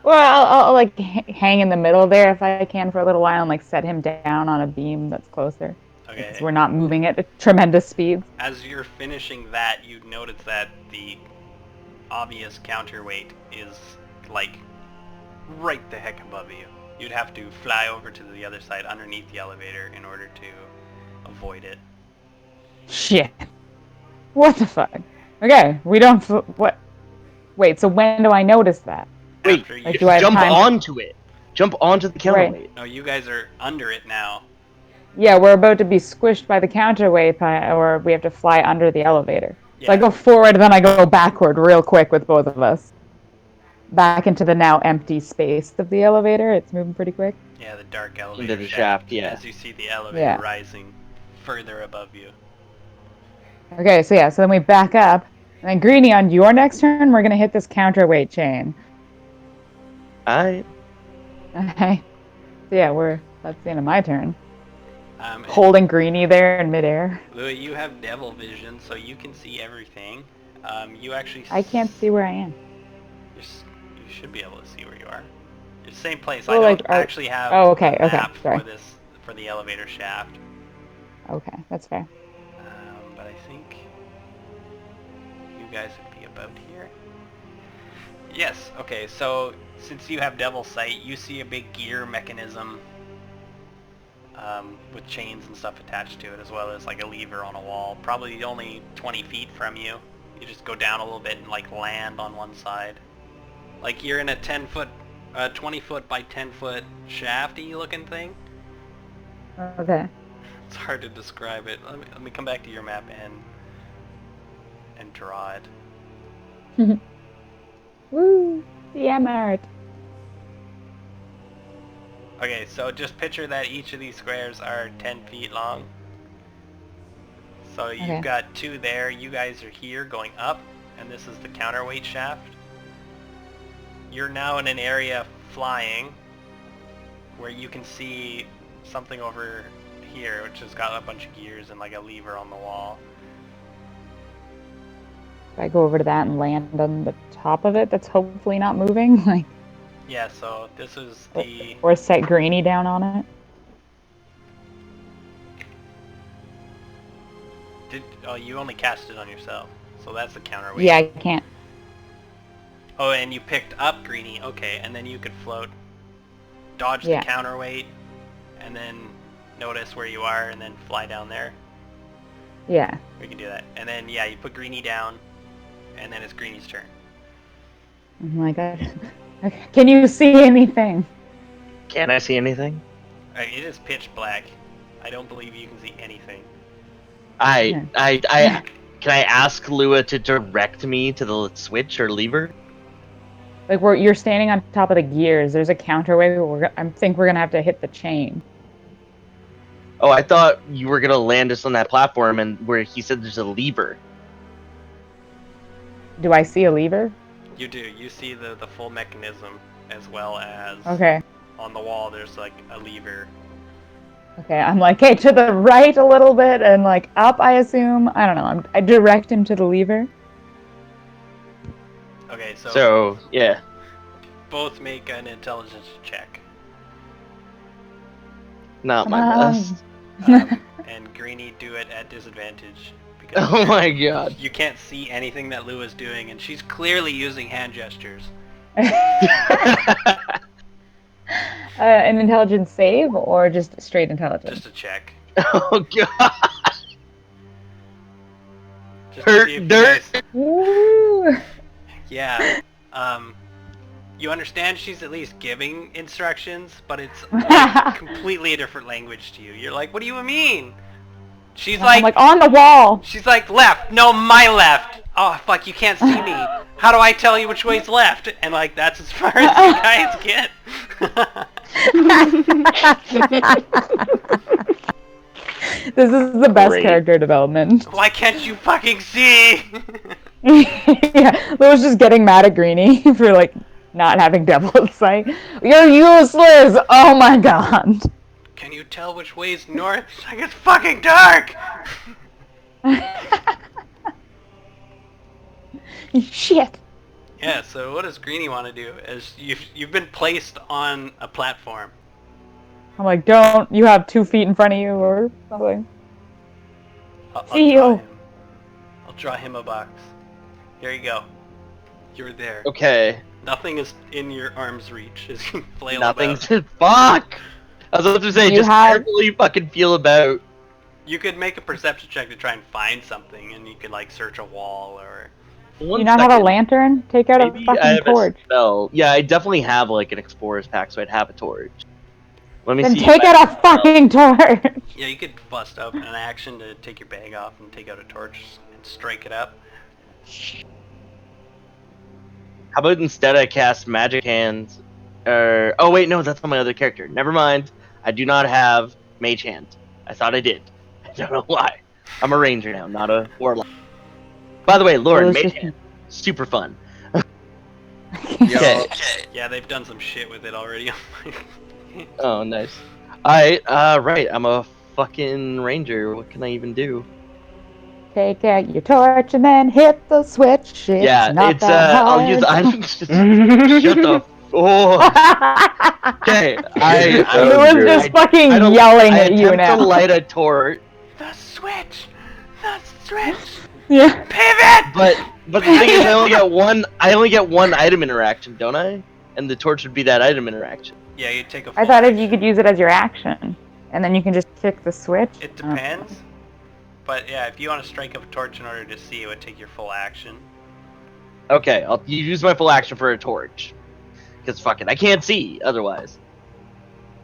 Well, I'll like hang in the middle there if I can for a little while and like set him down on a beam that's closer. Okay. Because we're not moving at tremendous speeds. As you're finishing that, you notice that the obvious counterweight is like right the heck above you. You'd have to fly over to the other side underneath the elevator in order to avoid it. Shit. What the fuck? Okay, we don't. What? Wait, so when do I notice that? Wait, After you, Like, do I have jump time? onto it. Jump onto the counterweight. no, you guys are under it now. Yeah, we're about to be squished by the counterweight, or we have to fly under the elevator. So I Yeah. go forward, then I go backward real quick with both of us. Back into the now empty space of the elevator. It's moving pretty quick. Yeah, the dark elevator Into the shaft, yeah. as you see the elevator Yeah. rising further above you. Okay, so yeah, so then we back up. And then Greenie, on your next turn, we're gonna hit this counterweight chain. Alright. Okay. So yeah, that's the end of my turn. And Holding Greenie there in midair. Louis, you have devil vision, so you can see everything. You actually. I can't see where I am. You should be able to see where you are. It's the same place. Well, I like, don't actually have oh, okay, a okay, map sorry. for the elevator shaft. Okay, that's fair. But I think you guys would be about here. Yes. Okay. So since you have devil sight, you see a big gear mechanism with chains and stuff attached to it, as well as like a lever on a wall. Probably only 20 feet from you. You just go down a little bit and like land on one side. Like you're in a 20 foot by 10 foot shafty looking thing. Okay. It's hard to describe it. Let me come back to your map and draw it. Woo! DM art. Okay, so just picture that each of these squares are 10 feet long. So you've Okay. got two there. You guys are here going up, and this is the counterweight shaft. You're now in an area flying where you can see something over here, which has got a bunch of gears and like a lever on the wall. If I go over to that and land on the top of it, that's hopefully not moving. Like, Yeah, so this is the... or set Greenie down on it. Oh, you only cast it on yourself. So that's the counterweight. Yeah, I can't. Oh, and you picked up Greenie. Okay, and then you could float, dodge Yeah. the counterweight, and then notice where you are, and then fly down there. Yeah. We can do that. And then, yeah, you put Greenie down, and then it's Greenie's turn. Oh my god. Okay. Can you see anything? Can I see anything? Alright, it is pitch black. I don't believe you can see anything. Can I ask Lua to direct me to the switch or lever? Like, you're standing on top of the gears. There's a counterweight. I think we're gonna have to hit the chain. Oh, I thought you were gonna land us on that platform, and where he said there's a lever. Do I see a lever? You do. You see the full mechanism, as well as Okay. on the wall there's like a lever. Okay, I'm like, hey, to the right a little bit and like up, I assume. I don't know. I direct him to the lever. Okay, So, yeah. both make an intelligence check. Not Come my on. best. And Greenie do it at disadvantage. Because Oh my god. you can't see anything that Lou is doing, and she's clearly using hand gestures. An intelligence save or just straight intelligence? Just a check. Oh god. Just to see if you guys- Woo! Yeah. You understand she's at least giving instructions, but it's like completely a different language to you. You're like, what do you mean? She's I'm like, like on the wall. she's like, left. No, my left. Oh, fuck, you can't see me. How do I tell you which way's left? And like, that's as far as you guys get. This is the best Great. character development. Why can't you fucking see? Yeah, Lou's just getting mad at Greenie for like not having devil sight. You're useless! Oh my god. Can you tell which way's north? It's like, it's fucking dark! Shit. Yeah, so what does Greenie want to do? As you've been placed on a platform. I'm like, don't you have 2 feet in front of you or something? Feel. I'll draw him a box. Here you go. You're there. Okay. Nothing is in your arm's reach as you flail Nothing's about. fuck! I was about to say, You just have- carefully fucking feel about. You could make a perception check to try and find something, and you could like search a wall or Do you not have a lantern? Take out a Maybe I fucking have torch. a spell. Yeah, I definitely have like an explorer's pack, so I'd have a torch. Let me Then see. take if I out a fucking torch. Yeah, you could bust up an action to take your bag off and take out a torch and strike it up. How about instead I cast Magic Hands? Oh wait, no, that's on my other character. Never mind. I do not have Mage Hand. I thought I did. I don't know why. I'm a ranger now, not a warlock. By the way, Lauren, Lulu's Mage just- Hand, super fun. Yo, Okay. Yeah, they've done some shit with it already. Oh, nice. Alright, right. I'm a fucking ranger. What can I even do? Take out your torch and then hit the switch. It's Yeah, not it's that I'll use hard. shut the oh. Okay, That was Louis good. just fucking I don't- yelling I at you attempt now. to light a torch, The switch! The switch! Yeah. Pivot! but the thing is, I only get one item interaction, don't I? And the torch would be that item interaction. Yeah, you take a full I thought if you action. could use it as your action, and then you can just kick the switch. It depends. But yeah, if you want to strike up a torch in order to see, it would take your full action. Okay, I'll use my full action for a torch. Because fuck it, I can't see otherwise.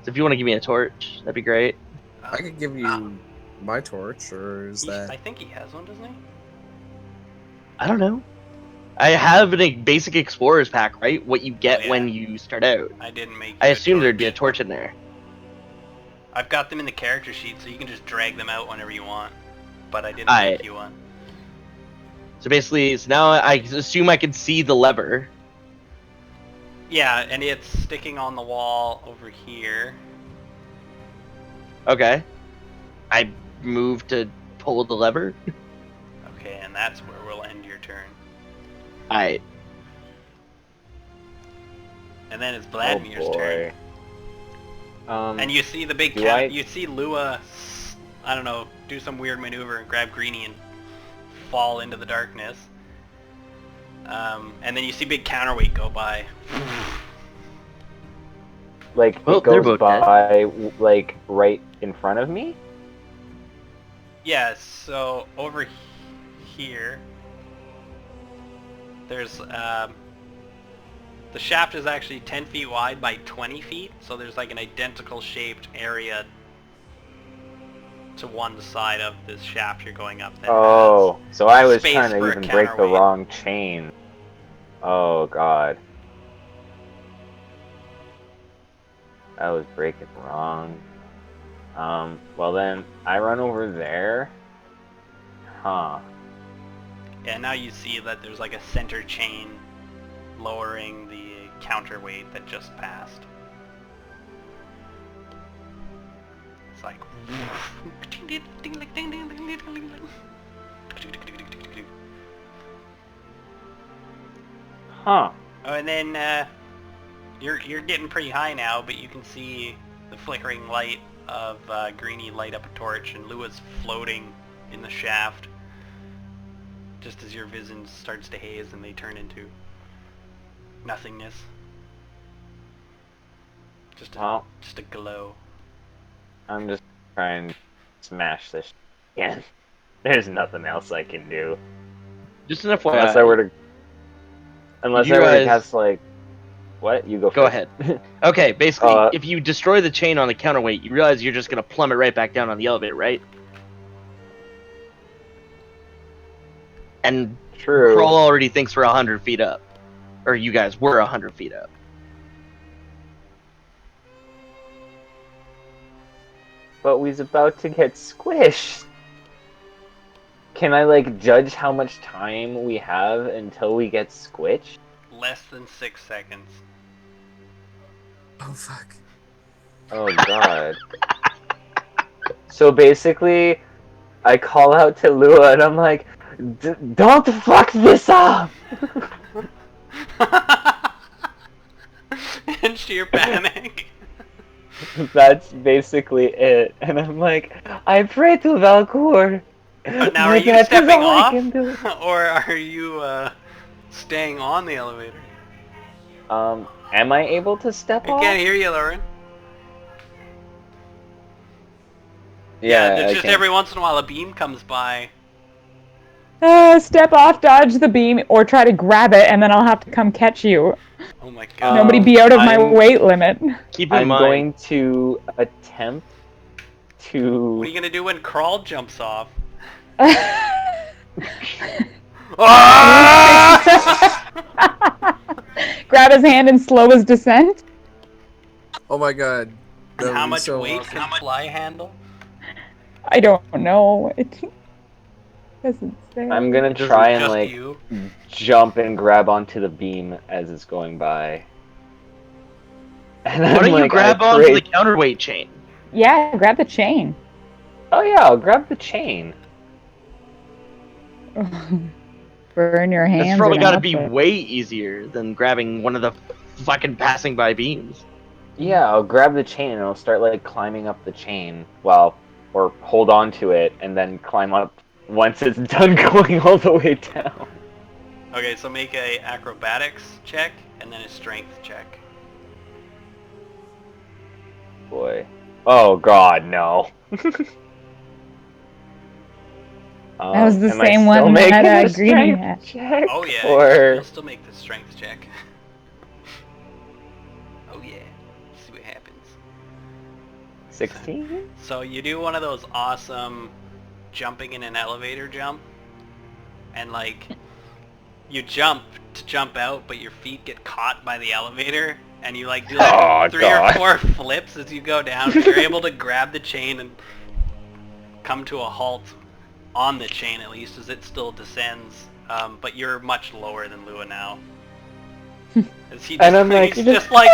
So if you want to give me a torch, that'd be great. I could give you my torch, or is I that? think he has one, doesn't he? I don't know. I have a basic explorer's pack, right? What you get Oh, yeah. when you start out. I didn't make. I you a assume there'd be a torch. torch in there. I've got them in the character sheet, so you can just drag them out whenever you want. But I didn't Aight. make you one. So basically, now I assume I can see the lever. Yeah, and it's sticking on the wall over here. Okay. I move to pull the lever. Okay, and that's where we'll end your turn. Alright. And then it's Oh Vladimir's turn. boy. And you see the big do cat. I- You see Lua, I don't know, do some weird maneuver and grab Greenie and fall into the darkness. And then you see big counterweight go by. Like Oh, it they're goes both by like right in front of me. Yeah, so over here, there's, the shaft is actually 10 feet wide by 20 feet, so there's like an identical shaped area to one side of this shaft you're going up there. Oh, so I was space trying to for a even break the counterweight. wrong chain. Oh god. I was breaking wrong. Well then, I run over there. Huh. Yeah, now you see that there's like a center chain lowering the counterweight that just passed. It's like... Huh. Oh, and then you're getting pretty high now, but you can see the flickering light of Greenie light up a torch, and Lua's floating in the shaft. Just as your vision starts to haze and they turn into nothingness. Just Well, a glow. I'm just trying to smash this again. There's nothing else I can do. Just an FYI. Unless I were to... Unless You I were to guys- cast, like... What? You go Go first. ahead. Okay, basically, Uh, if you destroy the chain on the counterweight, you realize you're just gonna plummet right back down on the elevator, right? And True. Kroll already thinks we're 100 feet up. Or you guys were 100 feet up. But we's about to get squished. Can I, like, judge how much time we have until we get squished? Less than 6 seconds. Oh fuck. Oh god. So basically, I call out to Lua and I'm like, don't fuck this up! In sheer panic. That's basically it. And I'm like, I pray to Valcour. But now are you That is stepping all I off? can do. Or are you staying on the elevator? Am I able to step I off? can't hear you, Lauren. Yeah, there's I just can. every once in a while a beam comes by. Step off, dodge the beam, or try to grab it, and then I'll have to come catch you. Oh my god. Nobody be out of my I'm- weight limit. Keep in I'm mind. going to attempt What are to. you gonna do when Crawl jumps off? Grab his hand and slow his descent. Oh my god. And That would how be much so weight awesome. can Fly handle? I don't know. It doesn't say. I'm gonna doesn't try and Just like you. jump and grab onto the beam as it's going by. And Why I'm don't you like, grab I onto pray- the counterweight chain? Yeah, grab the chain. Oh yeah, I'll grab the chain. Burn your hands. That's probably and got to be outfit. way easier than grabbing one of the fucking passing by beams. Yeah, I'll grab the chain and I'll start like climbing up the chain. Well, or hold on to it and then climb up once it's done going all the way down. Okay, so make a acrobatics check and then a strength check. Boy. Oh god, no. That was the am I see still one making that a Greenie strength had. check? Oh yeah, Or you'll still make the strength check. Oh yeah, see what happens. 16? So you do one of those awesome jumping in an elevator jump, and like you jump to jump out, but your feet get caught by the elevator, and you like do like Oh, 3 God. or 4 flips as you go down. But you're able to grab the chain and come to a halt on the chain at least, as it still descends. But you're much lower than Lua now. As he just, And I'm like, he's just like,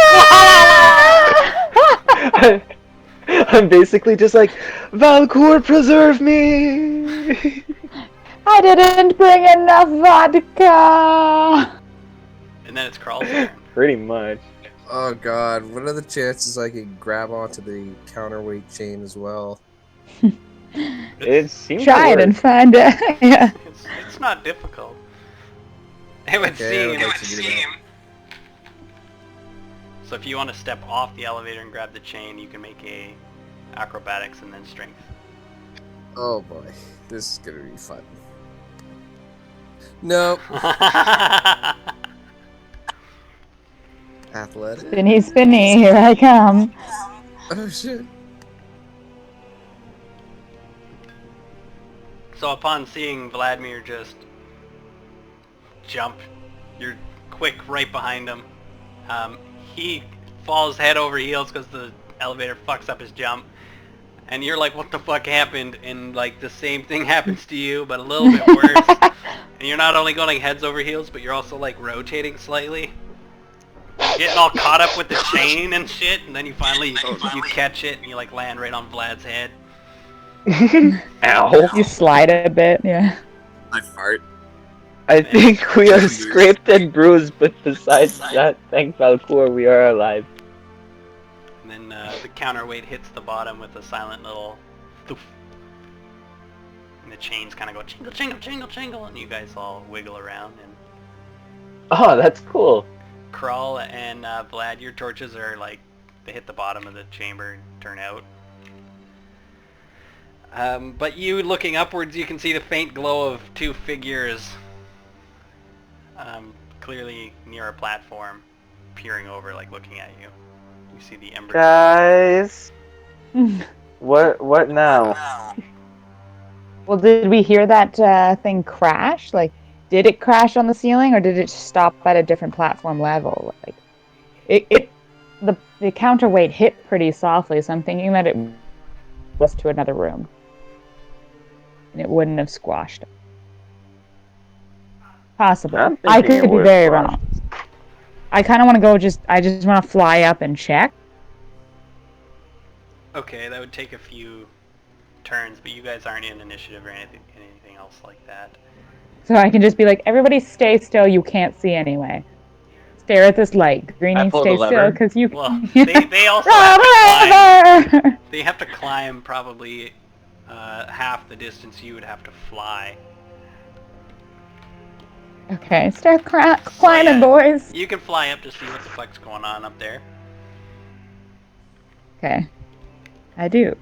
I'm basically just like, Valcour, preserve me! I didn't bring enough vodka. and then it's Crawl's turn. Pretty much. Oh god, what are the chances I could grab onto the counterweight chain as well? It seems Try to it and work. find out. Yeah. It's not difficult. It would Okay, I would seem. like to do that. So if you want to step off the elevator and grab the chain, you can make a acrobatics and then strength. Oh boy, this is gonna be fun. No, athletic. Spinny, spinny, here I come. Oh shit. So upon seeing Vladimir just jump, you're quick right behind him. He falls head over heels because the elevator fucks up his jump. And you're like, what the fuck happened? And like the same thing happens to you, but a little bit worse. And you're not only going heads over heels, but you're also like rotating slightly. You're getting all caught up with the chain and shit, and then you finally you catch it and you like land right on Vlad's head. Ow. You slide a bit, yeah. I fart. I think we are scraped and bruised, but besides that, thank Valcour, we are alive. And then the counterweight hits the bottom with a silent little thoof. And the chains kind of go jingle, jingle, jingle, jingle, and you guys all wiggle around. And Oh, that's cool. Crawl and Vlad, your torches are like, they hit the bottom of the chamber and turn out. But you looking upwards, you can see the faint glow of 2 figures clearly near a platform, peering over, like looking at you. You see the embers. Guys, what now? Well, did we hear that thing crash? Like, did it crash on the ceiling, or did it stop at a different platform level? Like, the counterweight hit pretty softly, so I'm thinking that it was to another room, and it wouldn't have squashed it. Possibly. I'm I thinking it could be would very squash. wrong. I kind of want to go. I just want to fly up and check. Okay, that would take a few turns, but you guys aren't in initiative or anything else like that. So I can just be like, everybody stay still, you can't see anyway. Stare at this light. Greenie, pull stay the still, lever. because you Well, can... they also have to climb. Run! They have to climb probably half the distance you would have to fly. Okay, start climbing, yeah. boys. You can fly up to see what the fuck's going on up there. Okay. I do.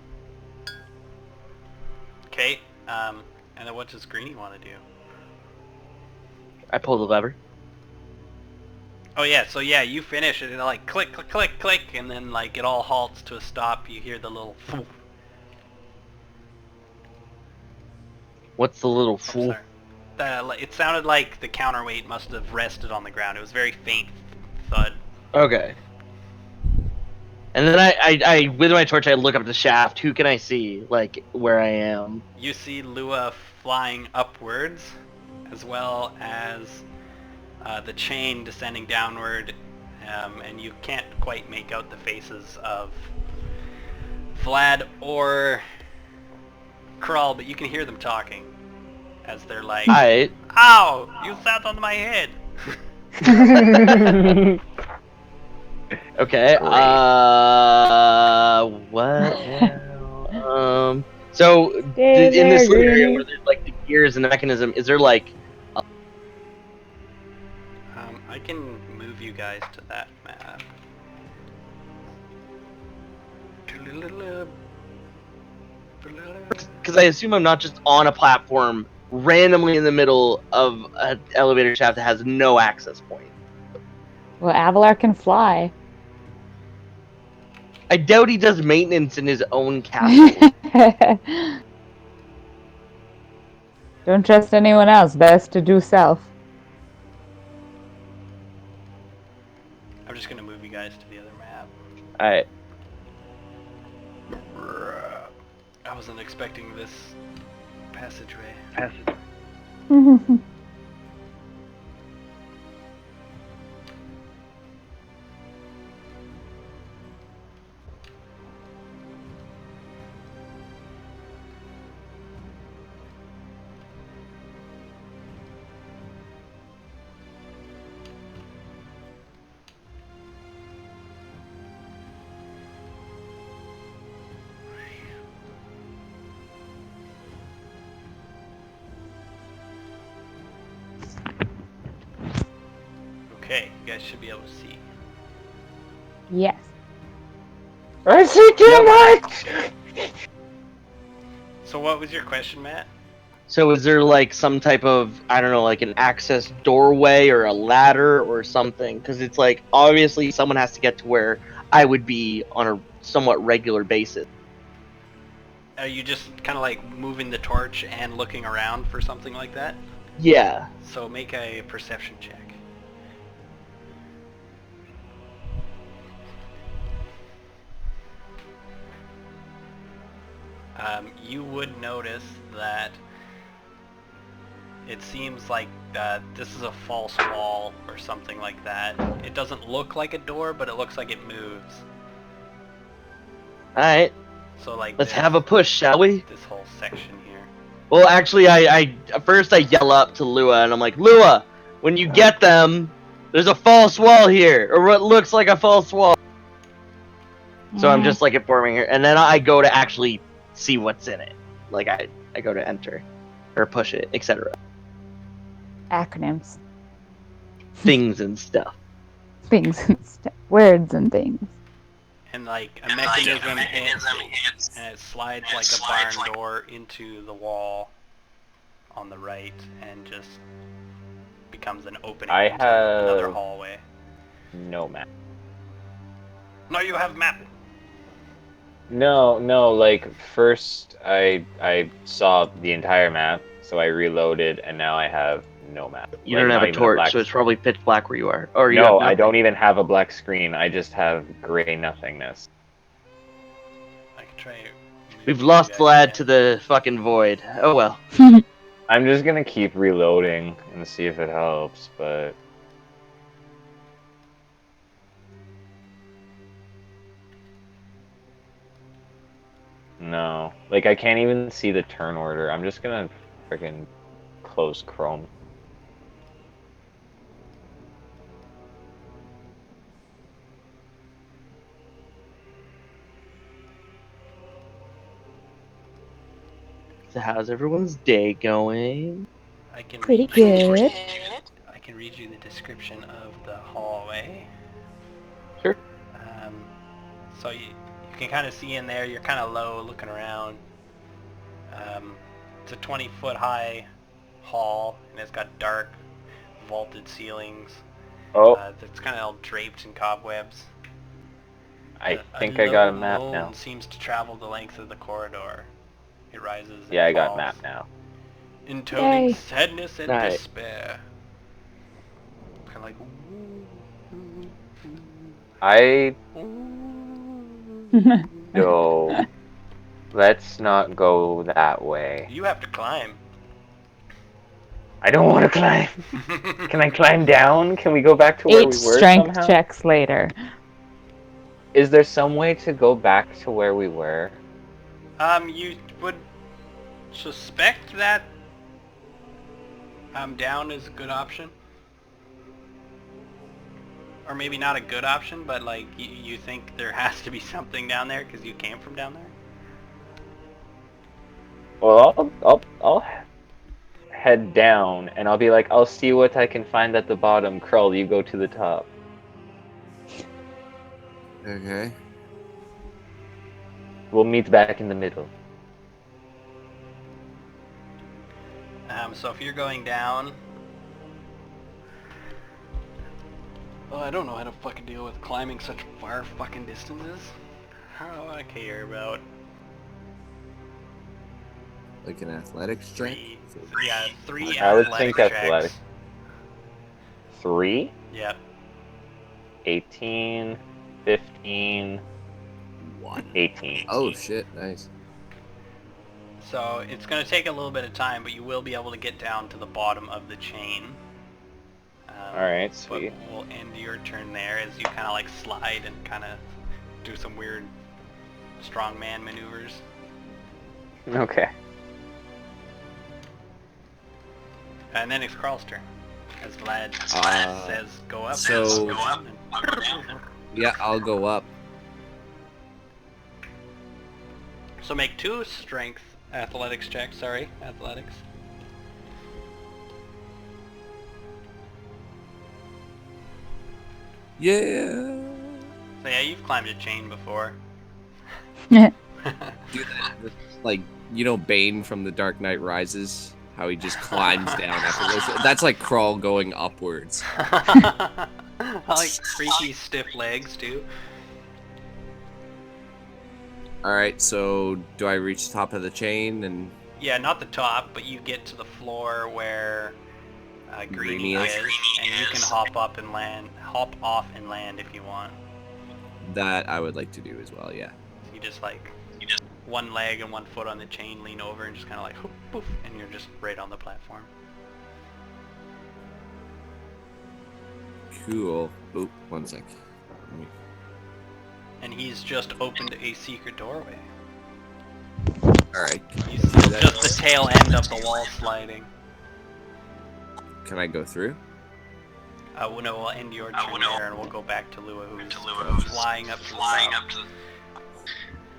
Okay, and then what does Greenie want to do? I pull the lever. Oh yeah, so yeah, you finish it and like click, click, click, click, and then like it all halts to a stop. You hear the little fool. What's the little Oh, fool? sorry. It sounded like the counterweight must have rested on the ground. It was very faint thud. Okay. And then I with my torch, I look up the shaft. Who can I see? Like where I am. You see Lua flying upwards, as well as the chain descending downward, and you can't quite make out the faces of Vlad or Krull, but you can hear them talking as they're like, Alright. "Ow! You sat on my head." Okay. Great. What now? So Stay in this there, little area Greenie. where there's like the gears and the mechanism, is there like? I can move you guys to that map. Because I assume I'm not just on a platform randomly in the middle of an elevator shaft that has no access point. Well, Avolar can fly. I doubt he does maintenance in his own castle. Don't trust anyone else. Best to do self. I'm just gonna move you guys to the other map. Alright. I wasn't expecting this passageway. Okay, you guys should be able to see. Yes. I see too much! So what was your question, Matt? So is there like some type of, I don't know, like an access doorway or a ladder or something? Because it's like, obviously someone has to get to where I would be on a somewhat regular basis. Are you just kind of like moving the torch and looking around for something like that? Yeah. So make a perception check. You would notice that it seems like this is a false wall or something like that. It doesn't look like a door, but it looks like it moves. Alright, So like let's this, have a push, shall we? this whole section here. Well, actually, I first I yell up to Lua, and I'm like, Lua, when you get them, there's a false wall here, or what looks like a false wall. So I'm just like informing her, and then I go to actually see what's in it. Like I go to enter, or push it, etc. Acronyms. Things and stuff. Things and stuff. Words and things. And like a mechanism hits, and it slides like a barn door into the wall on the right, and just becomes an opening I into another have- hallway. No map. No, you have map. No, like first I saw the entire map, so I reloaded, and now I have no map. You Like, don't have not a even torch, black so it's screen. probably pitch black where you are. Or you No, have I don't nothing. even have a black screen. I just have gray nothingness. I can try. We've lost Vlad to the fucking void. Oh well. I'm just gonna keep reloading and see if it helps, but no. Like, I can't even see the turn order. I'm just gonna freaking close Chrome. So how's everyone's day going? I can Pretty read you- good. I can read you the description of the hallway. Sure. So you can kind of see in there. You're kind of low, looking around. It's a 20-foot high hall, and it's got dark, vaulted ceilings. Oh, That's kind of all draped in cobwebs. I think I got a map moan now. seems to travel the length of the corridor. It rises Yeah, and I got a falls, map now. intoning Yay. sadness and Right. despair. Kind of like. I no. Let's not go that way. You have to climb. I don't want to climb. Can I climb down? Can we go back to where 8 we were strength somehow? checks later. Is there some way to go back to where we were? You would suspect that down is a good option. Or maybe not a good option, but like you think there has to be something down there because you came from down there? Well, I'll head down and I'll be like, I'll see what I can find at the bottom. Krull, you go to the top. Okay. We'll meet back in the middle. So if you're going down... Well, I don't know how to fucking deal with climbing such far fucking distances. I don't know what I care about. Like an athletics check? Three I would athletic think checks. athletic. 3, Yep. 18, 15, 1. 18. Oh shit, nice. So it's going to take a little bit of time, but you will be able to get down to the bottom of the chain. Alright, But sweet. we'll end your turn there as you kind of like slide and kind of do some weird strongman maneuvers. Okay. And then it's Carl's turn. As Vlad says, go up. so- go up. Yeah, I'll go up. So make 2 strength athletics checks. Sorry, athletics. Yeah. So yeah, you've climbed a chain before. Do that, like, you know, Bane from The Dark Knight Rises, how he just climbs down effortlessly. That's like Crawl going upwards. I like freaky stiff legs too. All right, so do I reach the top of the chain and Yeah, not the top, but you get to the floor where Greenie Greenie is, and you can hop off and land if you want. that I would like to do as well? Yeah. You just one leg and one foot on the chain, lean over, and just kind of like, whoop, poof, and you're just right on the platform. Cool. Oop, 1 sec. And he's just opened a secret doorway. All right. You see just the tail end of the wall sliding. Can I go through? No, we'll end your turn there, and we'll go back to Lua, who's flying up to the top.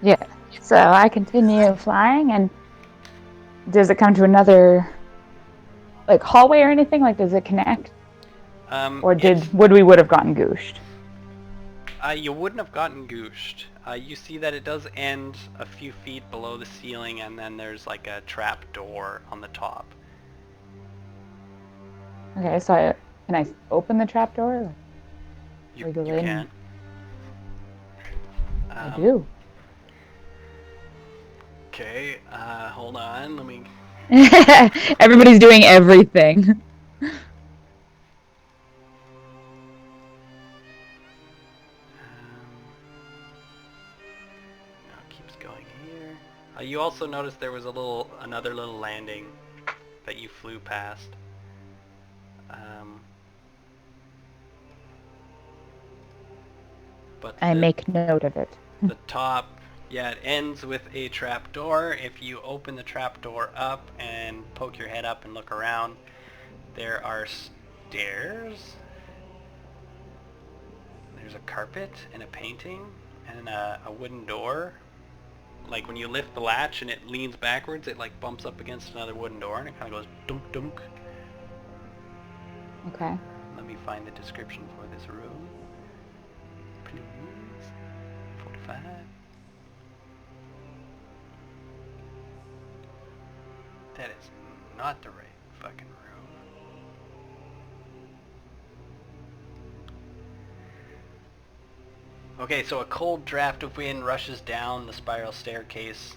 Yeah. So I continue flying, and does it come to another like hallway or anything? Like, does it connect, or would we have gotten gooshed? You wouldn't have gotten gooshed. You see that it does end a few feet below the ceiling, and then there's like a trap door on the top. Okay, so can I open the trapdoor? You Wiggle in. can. I do. Okay, hold on, let me... Everybody's doing everything. No, it keeps going here. You also noticed there was another little landing that you flew past. But I make note of it. the top, yeah, it ends with a trap door. If you open the trap door up and poke your head up and look around, there are stairs. There's a carpet and a painting and a wooden door. Like when you lift the latch and it leans backwards, it like bumps up against another wooden door and it kind of goes dunk dunk. Okay. Let me find the description for this room. Please. 45. That is not the right fucking room. Okay, so a cold draft of wind rushes down the spiral staircase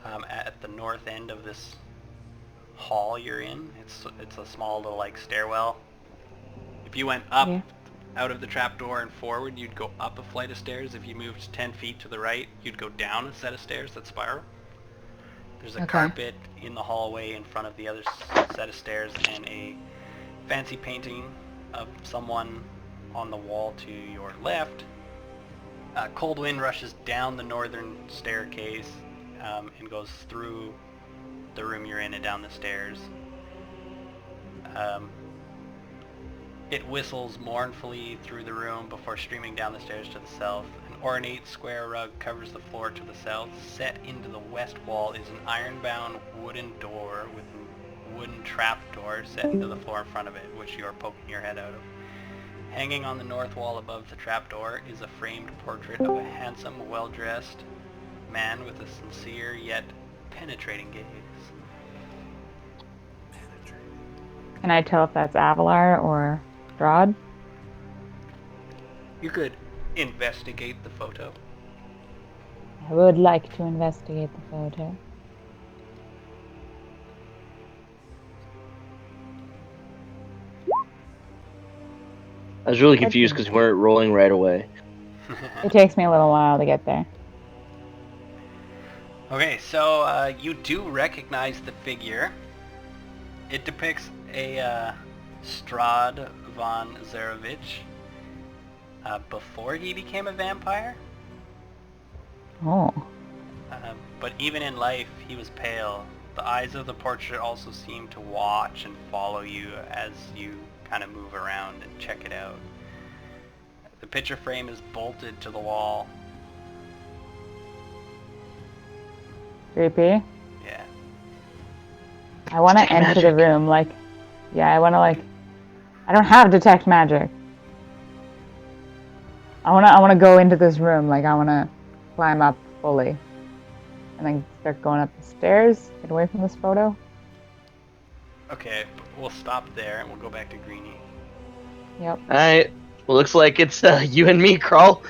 at the north end of this hall you're in. It's a small little like stairwell. If you went up Yeah. out of the trapdoor and forward, you'd go up a flight of stairs. If you moved 10 feet to the right, you'd go down a set of stairs that spiral. There's a Okay. carpet in the hallway in front of the other set of stairs and a fancy painting of someone on the wall to your left. Cold wind rushes down the northern staircase and goes through the room you're in and down the stairs. It whistles mournfully through the room before streaming down the stairs to the south. An ornate square rug covers the floor to the south. Set into the west wall is an iron-bound wooden door with a wooden trapdoor set into the floor in front of it, which you are poking your head out of. Hanging on the north wall above the trapdoor is a framed portrait of a handsome, well-dressed man with a sincere yet penetrating gaze. Can I tell if that's Avolar or Strahd? You could investigate the photo. I would like to investigate the photo. I was really confused because you weren't rolling right away. It takes me a little while to get there. Okay, so you do recognize the figure. It depicts a Strahd von Zarovich before he became a vampire. Oh. But even in life, he was pale. The eyes of the portrait also seem to watch and follow you as you kind of move around and check it out. The picture frame is bolted to the wall. Creepy. Yeah. I want to Detect enter the magic. room, like... Yeah, I want to, like... I don't have detect magic. I want to go into this room, like, I want to climb up fully. And then start going up the stairs, get away from this photo. Okay, we'll stop there and we'll go back to Greenie. Yep. Alright. Well, looks like it's you and me, Crawl.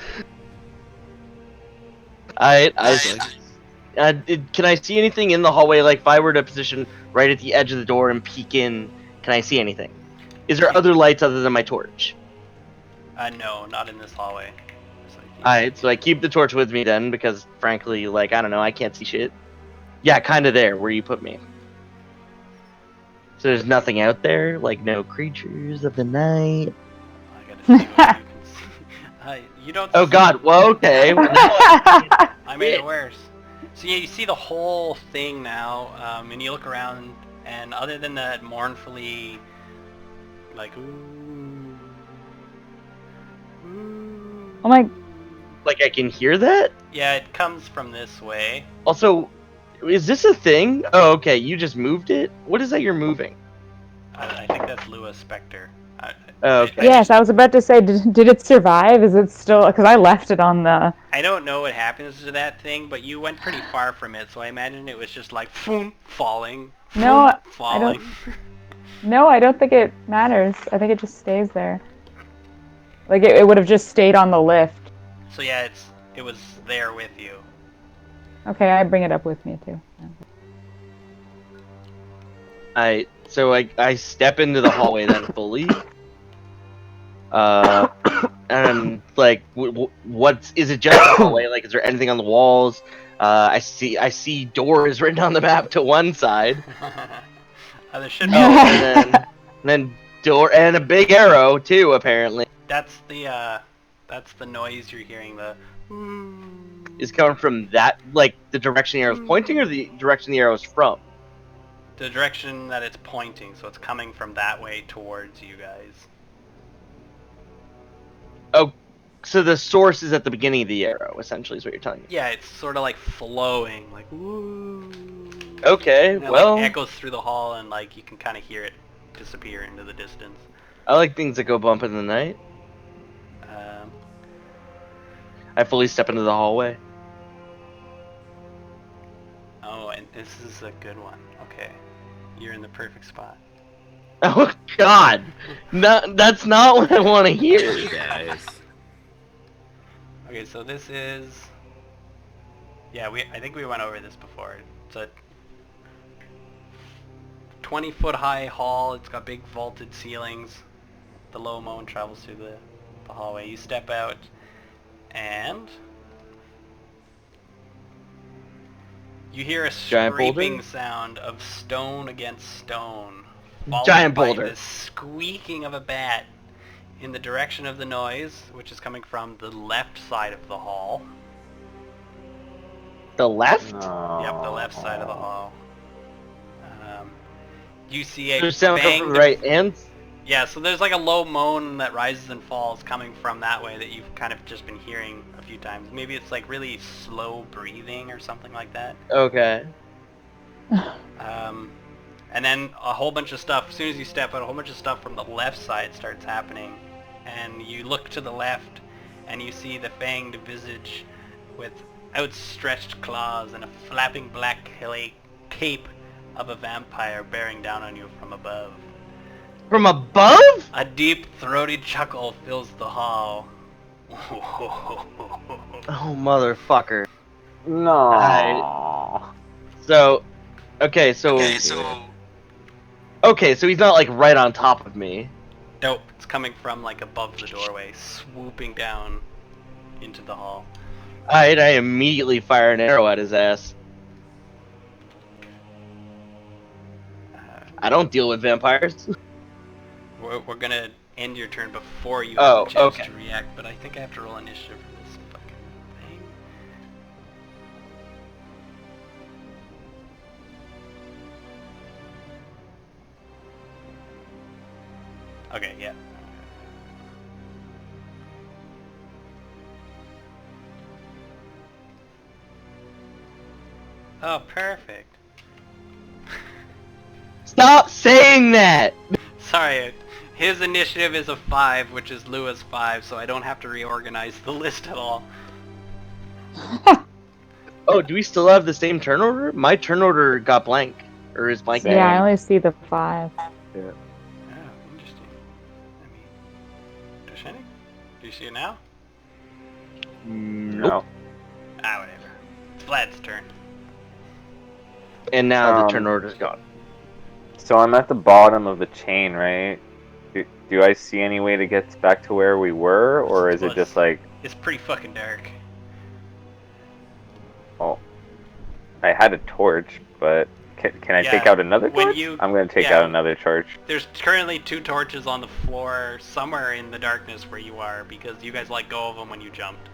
Can I see anything in the hallway? Like, if I were to position right at the edge of the door and peek in, can I see anything? Is there other lights other than my torch? No, not in this hallway. Alright, so I keep the torch with me then, because frankly, like, I don't know, I can't see shit. Yeah, kinda there, where you put me. So there's nothing out there? Like, no creatures of the night? I gotta see what you can see. You don't Oh see- god, well, okay. Well, now I made it worse. So yeah, you see the whole thing now, and you look around, and other than that mournfully, like, ooh, ooh. Oh my... like, I can hear that? Yeah, it comes from this way. Also, is this a thing? Oh, okay, you just moved it? What is that you're moving? I think that's Lua Spectre. Oh, okay. Yes, I was about to say, did it survive? Is it still... Because I left it on the... I don't know what happens to that thing, but you went pretty far from it, so I imagine it was just like, boom, falling, No, boom, falling. No, I don't think it matters. I think it just stays there. Like, it would have just stayed on the lift. So yeah, it was there with you. Okay, I bring it up with me, too. So I step into the hallway then fully. And like, is it just a hallway? Like, is there anything on the walls? I see doors written on the map to one side. There should be. And then door and a big arrow too, apparently. That's the noise you're hearing. The Is coming from that, like the direction the arrow's pointing, or the direction the arrow's from? the direction that it's pointing, so it's coming from that way towards you guys. Oh, so the source is at the beginning of the arrow, essentially, is what you're telling me. Yeah, it's sort of like flowing, like woo. Okay, And it, well, like, echoes through the hall, and like you can kind of hear it disappear into the distance. I like things that go bump in the night. I fully step into the hallway. Oh, and this is a good one. Okay, you're in the perfect spot. Oh God, no, that's not what I want to hear. Guys. Okay, so this is... Yeah, I think we went over this before. It's a 20-foot high hall. It's got big vaulted ceilings. The low moan travels through the hallway. You step out, and you hear a Giant scraping boulder? sound of stone against stone, followed Giant by boulder. the squeaking of a bat in the direction of the noise, which is coming from the left side of the hall. The left? Yep, the left side of the hall. You see a There's sound coming from fanged... the right and... Yeah, so there's like a low moan that rises and falls coming from that way that you've kind of just been hearing a few times. Maybe it's like really slow breathing or something like that. Okay. And then a whole bunch of stuff, as soon as you step out, a whole bunch of stuff from the left side starts happening. And you look to the left, and you see the fanged visage with outstretched claws and a flapping black cape of a vampire bearing down on you from above. From above? A deep, throaty chuckle fills the hall. Oh, motherfucker. No. So, okay, so he's not like right on top of me. Nope, it's coming from like above the doorway, swooping down into the hall. Alright, I immediately fire an arrow at his ass. I don't deal with vampires. We're gonna end your turn before you Oh, have a chance okay. to react, but I think I have to roll initiative for this fucking thing. Okay, yeah. Oh, perfect. Stop saying that! Sorry, his initiative is a 5, which is Lua's 5, so I don't have to reorganize the list at all. Oh, do we still have the same turn order? My turn order got blank. Or is blank? Same. Yeah, I only see the 5. Oh, interesting. Let me... Shining? Do you see it now? No. Ah, whatever. It's Vlad's turn. And now the turn order's gone. So I'm at the bottom of the chain, right? Do I see any way to get back to where we were, or is it just like... It's pretty fucking dark. Oh, I had a torch, but can I Yeah, take out another when torch? you- I'm gonna take yeah. out another torch. There's currently 2 torches on the floor somewhere in the darkness where you are, because you guys let go of them when you jumped,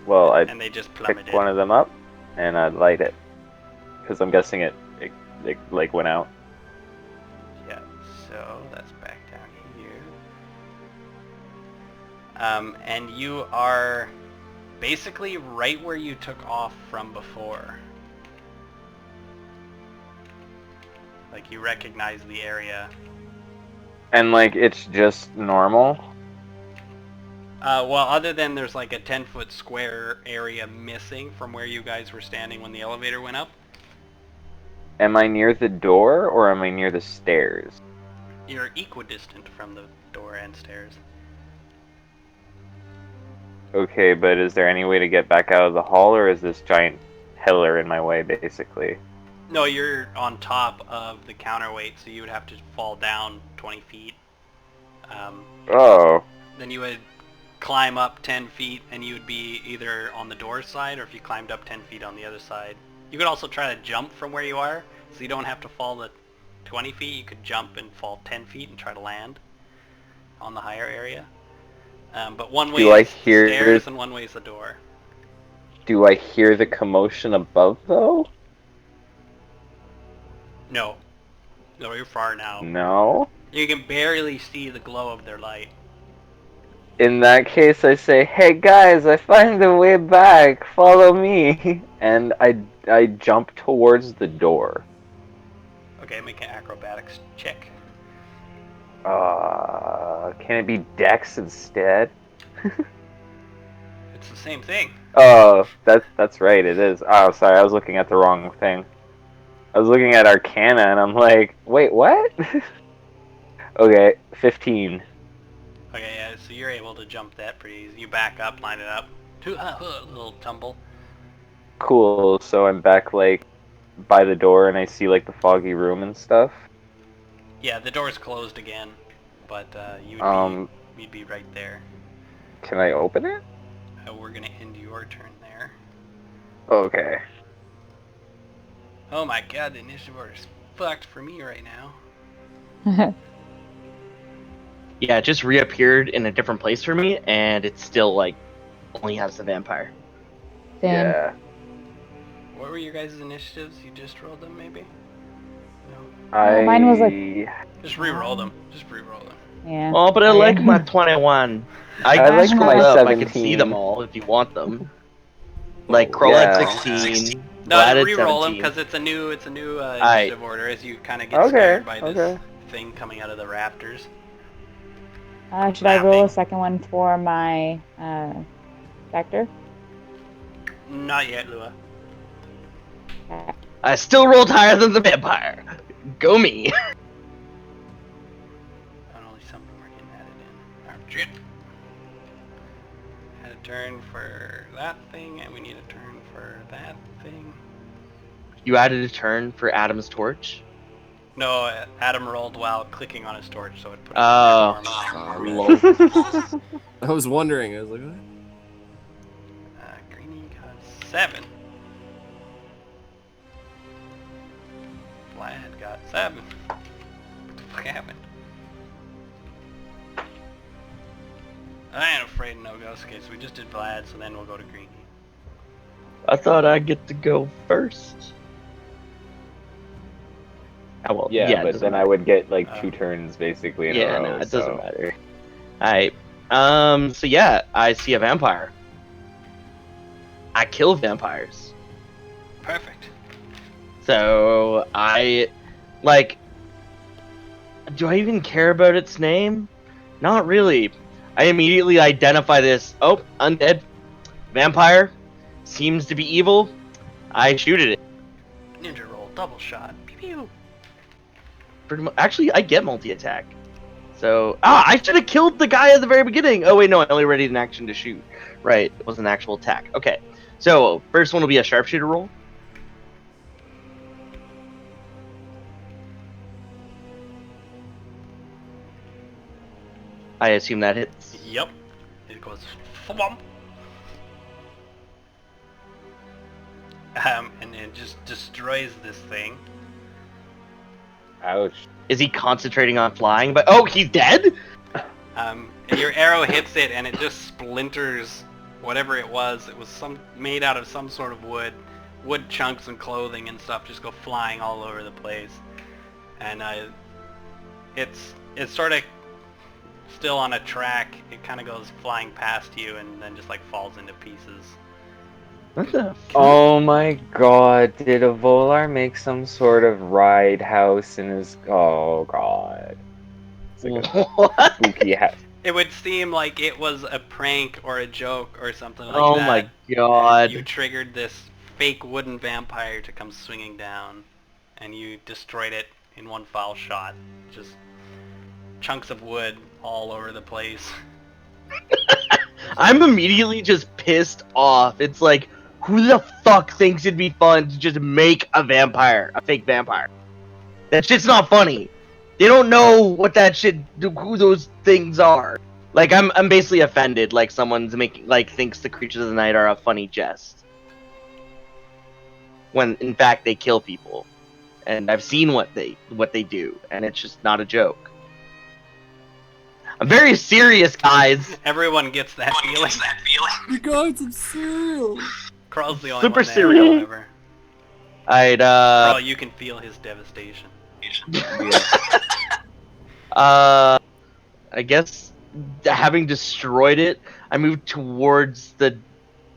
Well, I and they just plummeted. picked one of them up, and I light it. Because I'm guessing it like went out. Yeah, so that's back down here. And you are basically right where you took off from before. Like, you recognize the area. And like, it's just normal? Well, other than there's like a 10-foot square area missing from where you guys were standing when the elevator went up. Am I near the door, or am I near the stairs? You're equidistant from the door and stairs. Okay, but is there any way to get back out of the hall, or is this giant pillar in my way, basically? No, you're on top of the counterweight, so you would have to fall down 20 feet. Oh. Then you would climb up 10 feet, and you would be either on the door side, or if you climbed up 10 feet on the other side. You could also try to jump from where you are, so you don't have to fall the 20 feet. You could jump and fall 10 feet and try to land on the higher area. But one way Do I is hear- stairs and one way is the door. Do I hear the commotion above, though? No. No, you're far now. No? You can barely see the glow of their light. In that case, I say, "Hey guys, I find a way back. Follow me." And I jump towards the door. Okay, make an acrobatics check. Can it be Dex instead? It's the same thing. Oh, that's right, it is. Oh, sorry, I was looking at the wrong thing. I was looking at Arcana, and I'm like, wait, what? Okay, 15. Okay, yeah, so so you're able to jump that pretty easy. You back up, line it up. Little tumble. Cool. So I'm back like by the door, and I see like the foggy room and stuff. Yeah, the door's closed again, but you'd be right there. Can I open it? We're gonna end your turn there. Okay. Oh my god, the initiative order is fucked for me right now. Yeah, it just reappeared in a different place for me, and it's still like only has the vampire. Same. Yeah. What were your guys' initiatives? You just rolled them, maybe? No. Mine was like- Just re-roll them. Just re-roll them. Yeah. Oh, but I Okay. like my 21. I I like scrolled my up. I can see 17. them all if you want them. Like Kroll Yeah. had 16. No, Vlad had re-roll them 17. because it's a new initiative order as you kind of get Okay, scared by this okay. thing coming out of the rafters. Should I roll a Laughing. second one for my Vector? Not yet, Lua. Okay. I still rolled higher than the vampire. Go me. And only some of them are getting added in. Oh, shit. Had a turn for that thing, and we need a turn for that thing. You added a turn for Adam's torch. No, Adam rolled while clicking on his torch, so it put it Oh. in normal. I was wondering. I was like, what? Greenie got 7. Vlad got 7. What the fuck happened? I ain't afraid of no ghosts. Okay, so we just did Vlad, so then we'll go to Greenie. I thought I'd get to go first. Oh, well, Yeah, it but doesn't then I matter. would get like 2 turns basically in a Yeah, row. no, it so. doesn't matter. Alright. So yeah, I see a vampire. I kill vampires. Perfect. So I like do I even care about its name? Not really. I immediately identify this. Oh, undead. Vampire. Seems to be evil. I shoot at it. Ninja roll, double shot. Pew pew. Pretty much. Actually, I get multi-attack. So, I should have killed the guy at the very beginning. Oh wait, no, I only readied an action to shoot. Right, it was an actual attack. Okay, so first one will be a sharpshooter roll. I assume that hits. Yep. It goes thwomp. And it just destroys this thing. Ouch. Is he concentrating on flying? But oh, he's dead. And your arrow hits it, and it just splinters whatever it was. It was made out of some sort of wood. Wood chunks and clothing and stuff just go flying all over the place. And it's sort of still on a track. It kind of goes flying past you and then just like falls into pieces. What the? Oh my god, did Avolar make some sort of ride house in his... Oh god. It's like a What? spooky house. It would seem like it was a prank or a joke or something like Oh that. my god. You triggered this fake wooden vampire to come swinging down, and you destroyed it in one foul shot. Just chunks of wood all over the place. I'm immediately just pissed off. It's like, who the fuck thinks it'd be fun to just make a vampire, a fake vampire? That shit's not funny. They don't know what that shit, who those things are. Like, I'm basically offended. Like someone's making, like, thinks the creatures of the night are a funny jest, when in fact they kill people. And I've seen what they do, and it's just not a joke. I'm very serious, guys. Everyone gets that feeling. You got some cereal. Carl's the only Super one there, cereal. however. I'd Carl, you can feel his devastation. I guess having destroyed it, I moved towards the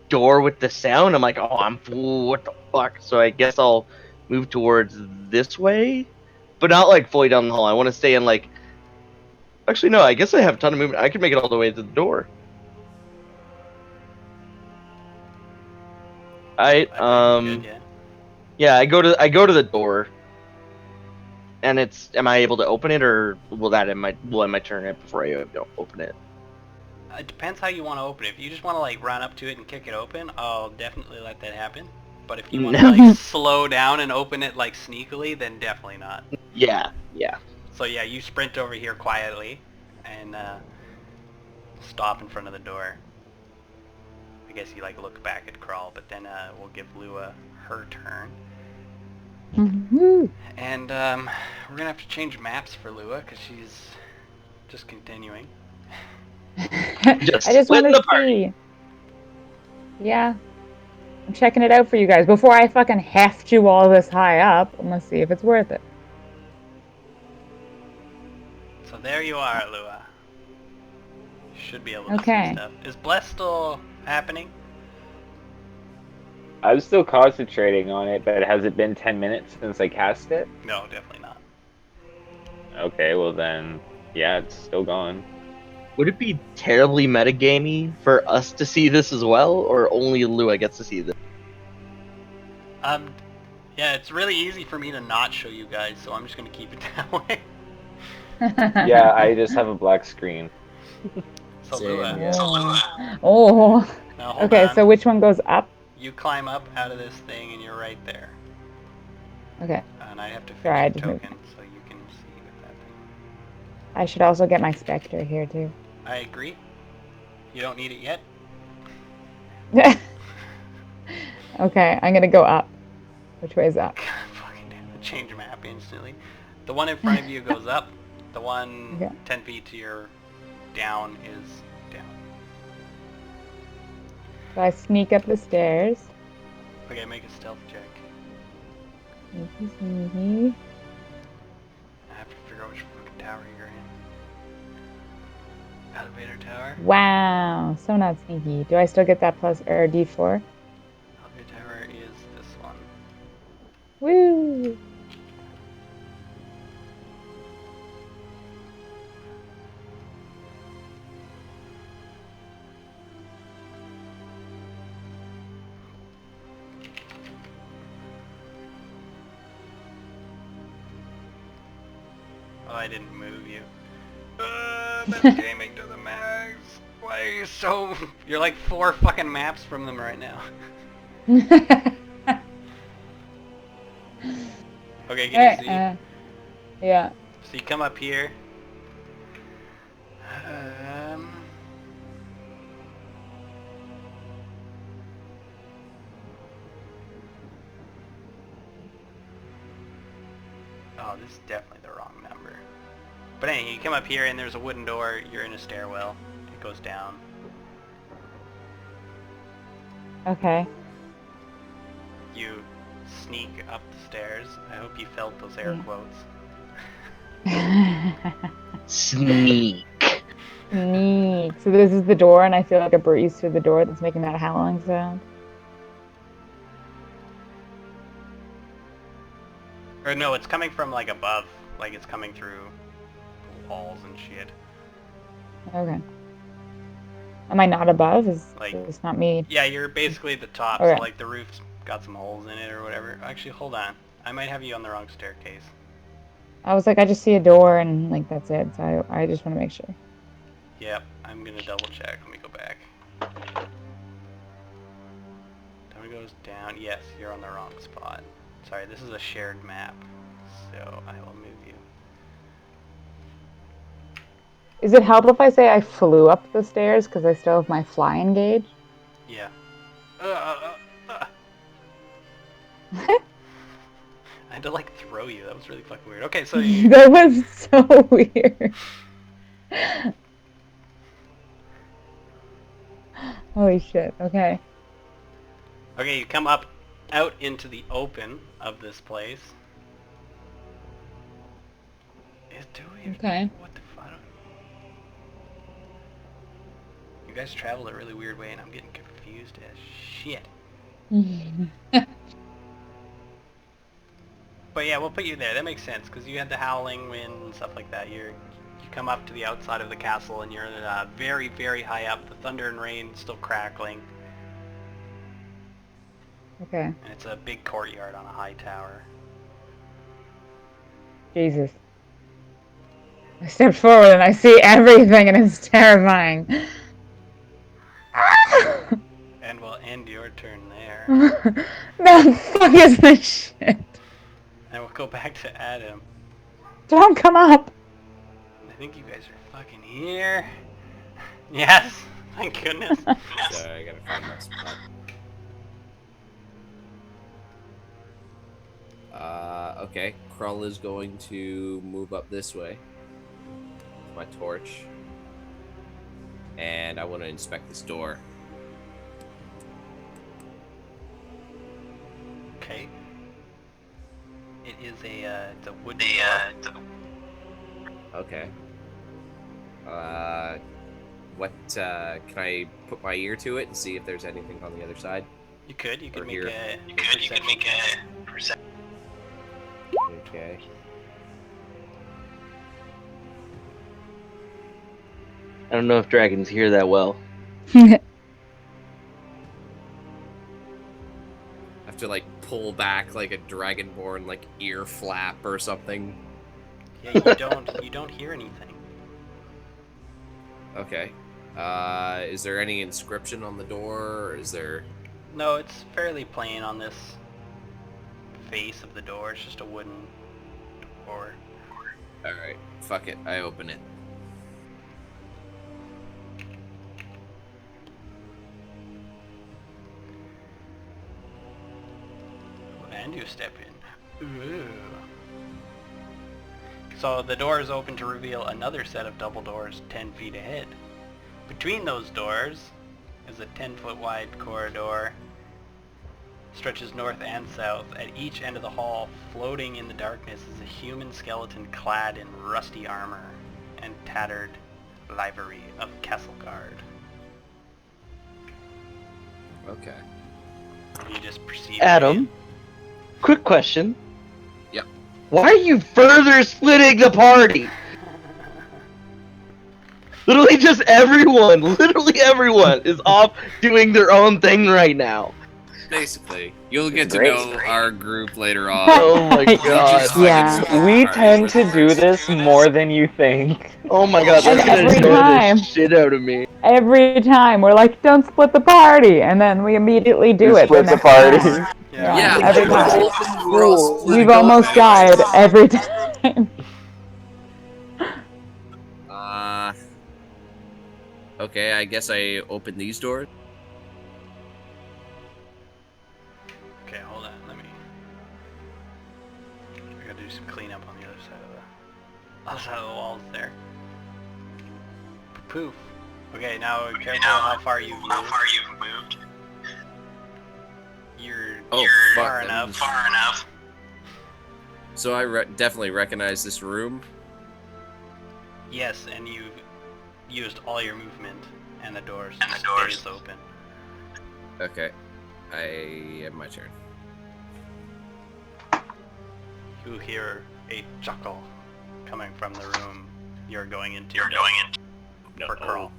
door with the sound. I'm like, oh, I'm fool. What the fuck? So I guess I'll move towards this way, but not like fully down the hall. I want to stay in like. Actually, no. I guess I have a ton of movement. I can make it all the way to the door. I think you could, yeah. Yeah, I go to the door. And am I able to open it, or will I end my turn right before I open it? It depends how you want to open it. If you just want to like run up to it and kick it open, I'll definitely let that happen. But if you want to like slow down and open it like sneakily, then definitely not. Yeah. So yeah, you sprint over here quietly and stop in front of the door. I guess you like look back at Crawl, but then we'll give Lua her turn. Mhm. And we're gonna have to change maps for Lua because she's just continuing. I just split want to the party. see. Yeah. I'm checking it out for you guys. Before I fucking heft you all this high up, I'm gonna see if it's worth it. So there you are, Lua. You should be able to Okay. see stuff. Is Bless still happening? I'm still concentrating on it, but has it been 10 minutes since I cast it? No, definitely not. Okay, well then, yeah, it's still gone. Would it be terribly metagamey for us to see this as well, or only Lua gets to see this? Yeah, it's really easy for me to not show you guys, so I'm just gonna keep it that way. Yeah, I just have a black screen. So Same, Lua, yeah. Oh. now hold Okay, on. so which one goes up? You climb up out of this thing and you're right there. Okay. And I have to fix Sorry, I your just moved. token so you can see with that thing. I should also get my Spectre here too. I agree. You don't need it yet. Okay, I'm gonna go up. Which way is up? Fucking damn it. Change map instantly. The one in front of you goes up. The one Okay. 10 feet to your down is down. So I sneak up the stairs. Okay, make a stealth check. Sneaky, sneaky. I have to figure out which fucking tower you're in. Elevator tower. Wow, so not sneaky. Do I still get that plus or D4? Elevator tower is this one. Woo! Oh, I didn't move you. Gaming to the max. Why are you so... You're like 4 fucking maps from them right now. Okay, can you see? Yeah. So you come up here. Oh, this is definitely the wrong number. But anyway, you come up here and there's a wooden door. You're in a stairwell. It goes down. Okay. You sneak up the stairs. I hope you felt those air quotes. Sneak. Neat. So this is the door, and I feel like a breeze through the door that's making that howling sound. Or no, it's coming from like above. Like it's coming through walls and shit. Okay. Am I not above? Is Like- it's not me? Yeah, you're basically at the top, Okay. so like the roof's got some holes in it or whatever. Actually, hold on. I might have you on the wrong staircase. I was like, I just see a door, and like that's it. So I just want to make sure. Yep, I'm gonna double check. Let me go back. Tower goes down. Yes, you're on the wrong spot. Sorry, this is a shared map, so I will move you. Is it helpful if I say I flew up the stairs because I still have my fly engage? Yeah. I had to like throw you. That was really fucking weird. Okay, so you, That was so weird. Holy shit. Okay. okay, you come up out into the open of this place. It's too weird. Okay. What the fuck? You guys traveled a really weird way, and I'm getting confused as shit. But yeah, we'll put you there. That makes sense because you had the howling wind and stuff like that. You come up to the outside of the castle, and you're very, very high up. The thunder and rain still crackling, Okay. and it's a big courtyard on a high tower. Jesus. I stepped forward and I see everything and it's terrifying. end your turn there. The fuck is this shit? And we'll go back to Adam. Don't come up. I think you guys are fucking here. Yes, thank goodness. Sorry, I gotta find my spot. Okay. Krull is going to move up this way. With my torch. And I want to inspect this door. Okay. It is it's a wooden door. Okay. What, can I put my ear to it and see if there's anything on the other side? You could Or make here. a perception. Okay. I don't know if dragons hear that well. I have to, like, pull back, like, a dragonborn, like, ear flap or something. Yeah, you don't hear anything. Okay. Is there any inscription on the door, or is there... No, it's fairly plain on this face of the door. It's just a wooden door. Alright, fuck it, I open it. And you step in. Ooh. So the door is open to reveal another set of double doors 10 feet ahead. Between those doors is a 10-foot wide corridor. Stretches north and south. At each end of the hall, floating in the darkness, is a human skeleton clad in rusty armor and tattered livery of castle guard. Okay. You just proceed. Adam, quick question. Yep. Why are you further splitting the party? Literally literally everyone is off doing their own thing right now. Basically, you'll get to Great. know our group later on. Oh my We god. just Yeah. fucking We split tend our to party do first. this more than you think. Oh my god, And that's gonna every annoy time. the shit out of me. Every time we're like, don't split the party, and then we immediately do You it. split the next party. time. Yeah. Yeah, every we're time. all- we're all splitting We've up almost anyways. died every time. Okay, I guess I open these doors. Okay, hold on. I gotta do some cleanup on the other side of the walls there. Poof. Okay, now careful how far you've moved. You're far fuck, enough. So I definitely recognize this room. Yes, and you've used all your movement, and the door stays open. Okay, I have my turn. You hear a chuckle coming from the room you're going into. For Curl.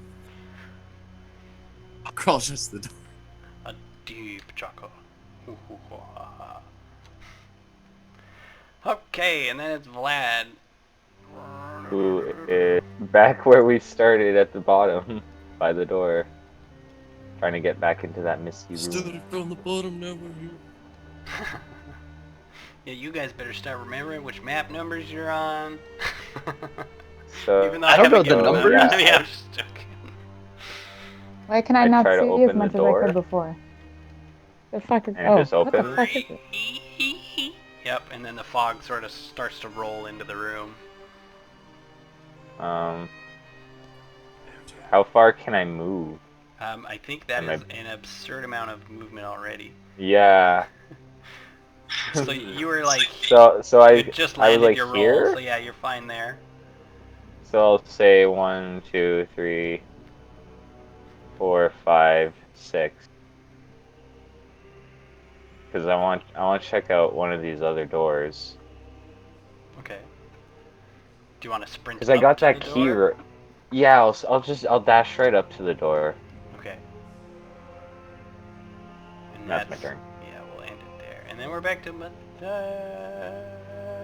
Crawl just the door. A deep chuckle. Okay, and then it's Vlad. Ooh, back where we started at the bottom, by the door. Trying to get back into that misty room. Started from the bottom, now we're here. Yeah, you guys better start remembering which map numbers you're on. So, Even though I don't know haven't the given them- numbers. Yeah, I'm just joking. Why can I I not try to see as open the much as I door. could before? The fuck is... And it Oh, just what the opens? fuck is it? Yep, and then the fog sort of starts to roll into the room. how far can I move? I think that Am is an absurd amount of movement already. Yeah. So you were like, So you I just I was landed like your roll, here. so yeah, you're fine there. So I'll say 1, 2, 3, 4, 5, 6. Because I want to check out one of these other doors. Okay. Do you want to sprint? Because I up got to that the key. door? Yeah, I'll dash right up to the door. Okay. And That's my turn. Yeah, we'll end it there, and then we're back to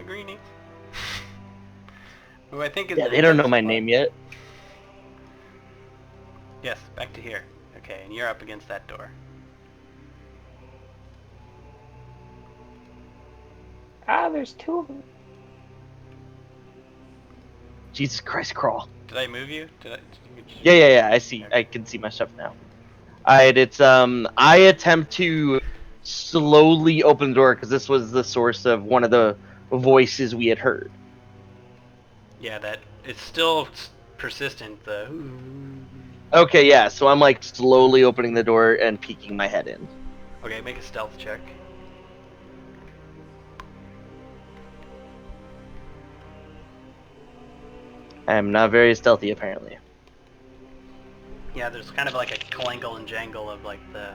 Greenie. Who I think is... Yeah, they don't know my name yet. Yes, back to here. Okay, and you're up against that door. Ah, there's two of them. Jesus Christ, crawl. Did I move you? Yeah. I see. I can see my stuff now. Alright, it's I attempt to slowly open the door because this was the source of one of the voices we had heard. Yeah, that it's still persistent. The Okay, yeah. So I'm like slowly opening the door and peeking my head in. okay, make a stealth check. I'm not very stealthy, apparently. Yeah, there's kind of like a clangle and jangle of like the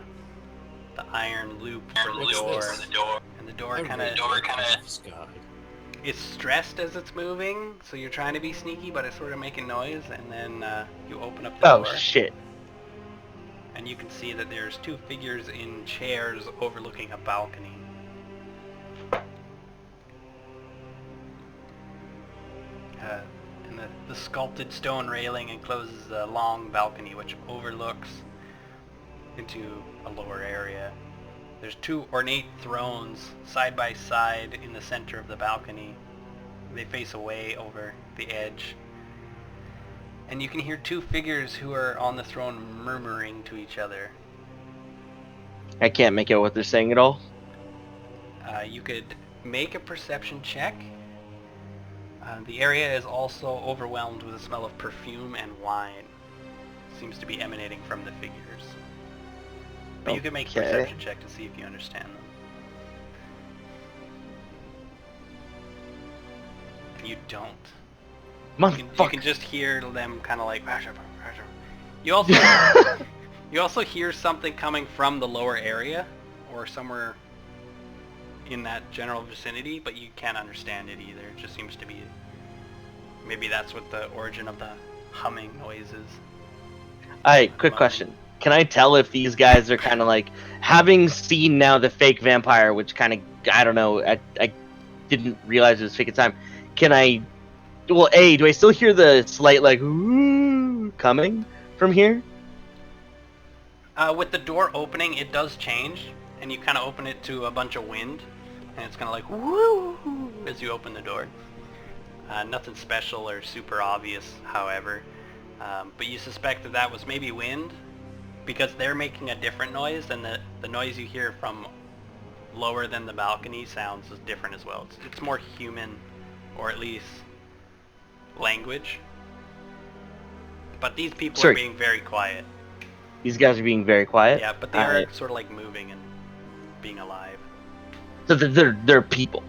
iron loop for the door, and the door kind of it's stressed as it's moving, so you're trying to be sneaky, but it's sort of making noise, and then you open up the Oh door, shit! and you can see that there's two figures in chairs overlooking a balcony. And the sculpted stone railing encloses a long balcony which overlooks into a lower area. There's two ornate thrones side by side in the center of the balcony. They face away over the edge. And you can hear two figures who are on the throne murmuring to each other. I can't make out what they're saying at all. You could make a perception check. The area is also overwhelmed with a smell of perfume and wine. Seems to be emanating from the figures. But you can make a perception check to see if you understand them. You don't. You can just hear them kind of like... You also, you also hear something coming from the lower area, or somewhere in that general vicinity, but you can't understand it either. It just seems to be... Maybe that's what the origin of the humming noise is. Alright, quick question. Can I tell if these guys are kind of like... Having seen now the fake vampire, which kind of... I don't know, I didn't realize it was fake at the time. Can I... Well, A, do I still hear the slight, like, ooh, coming from here? With the door opening, it does change, and you kind of open it to a bunch of wind, and it's kind of like, woo, as you open the door. Nothing special or super obvious, however. But you suspect that that was maybe wind, because they're making a different noise, and the noise you hear from lower than the balcony sounds is different as well. It's more human, or at least language. But these people are being very quiet. These guys are being very quiet? Yeah, but they are sort of like moving and being alive. So they're people?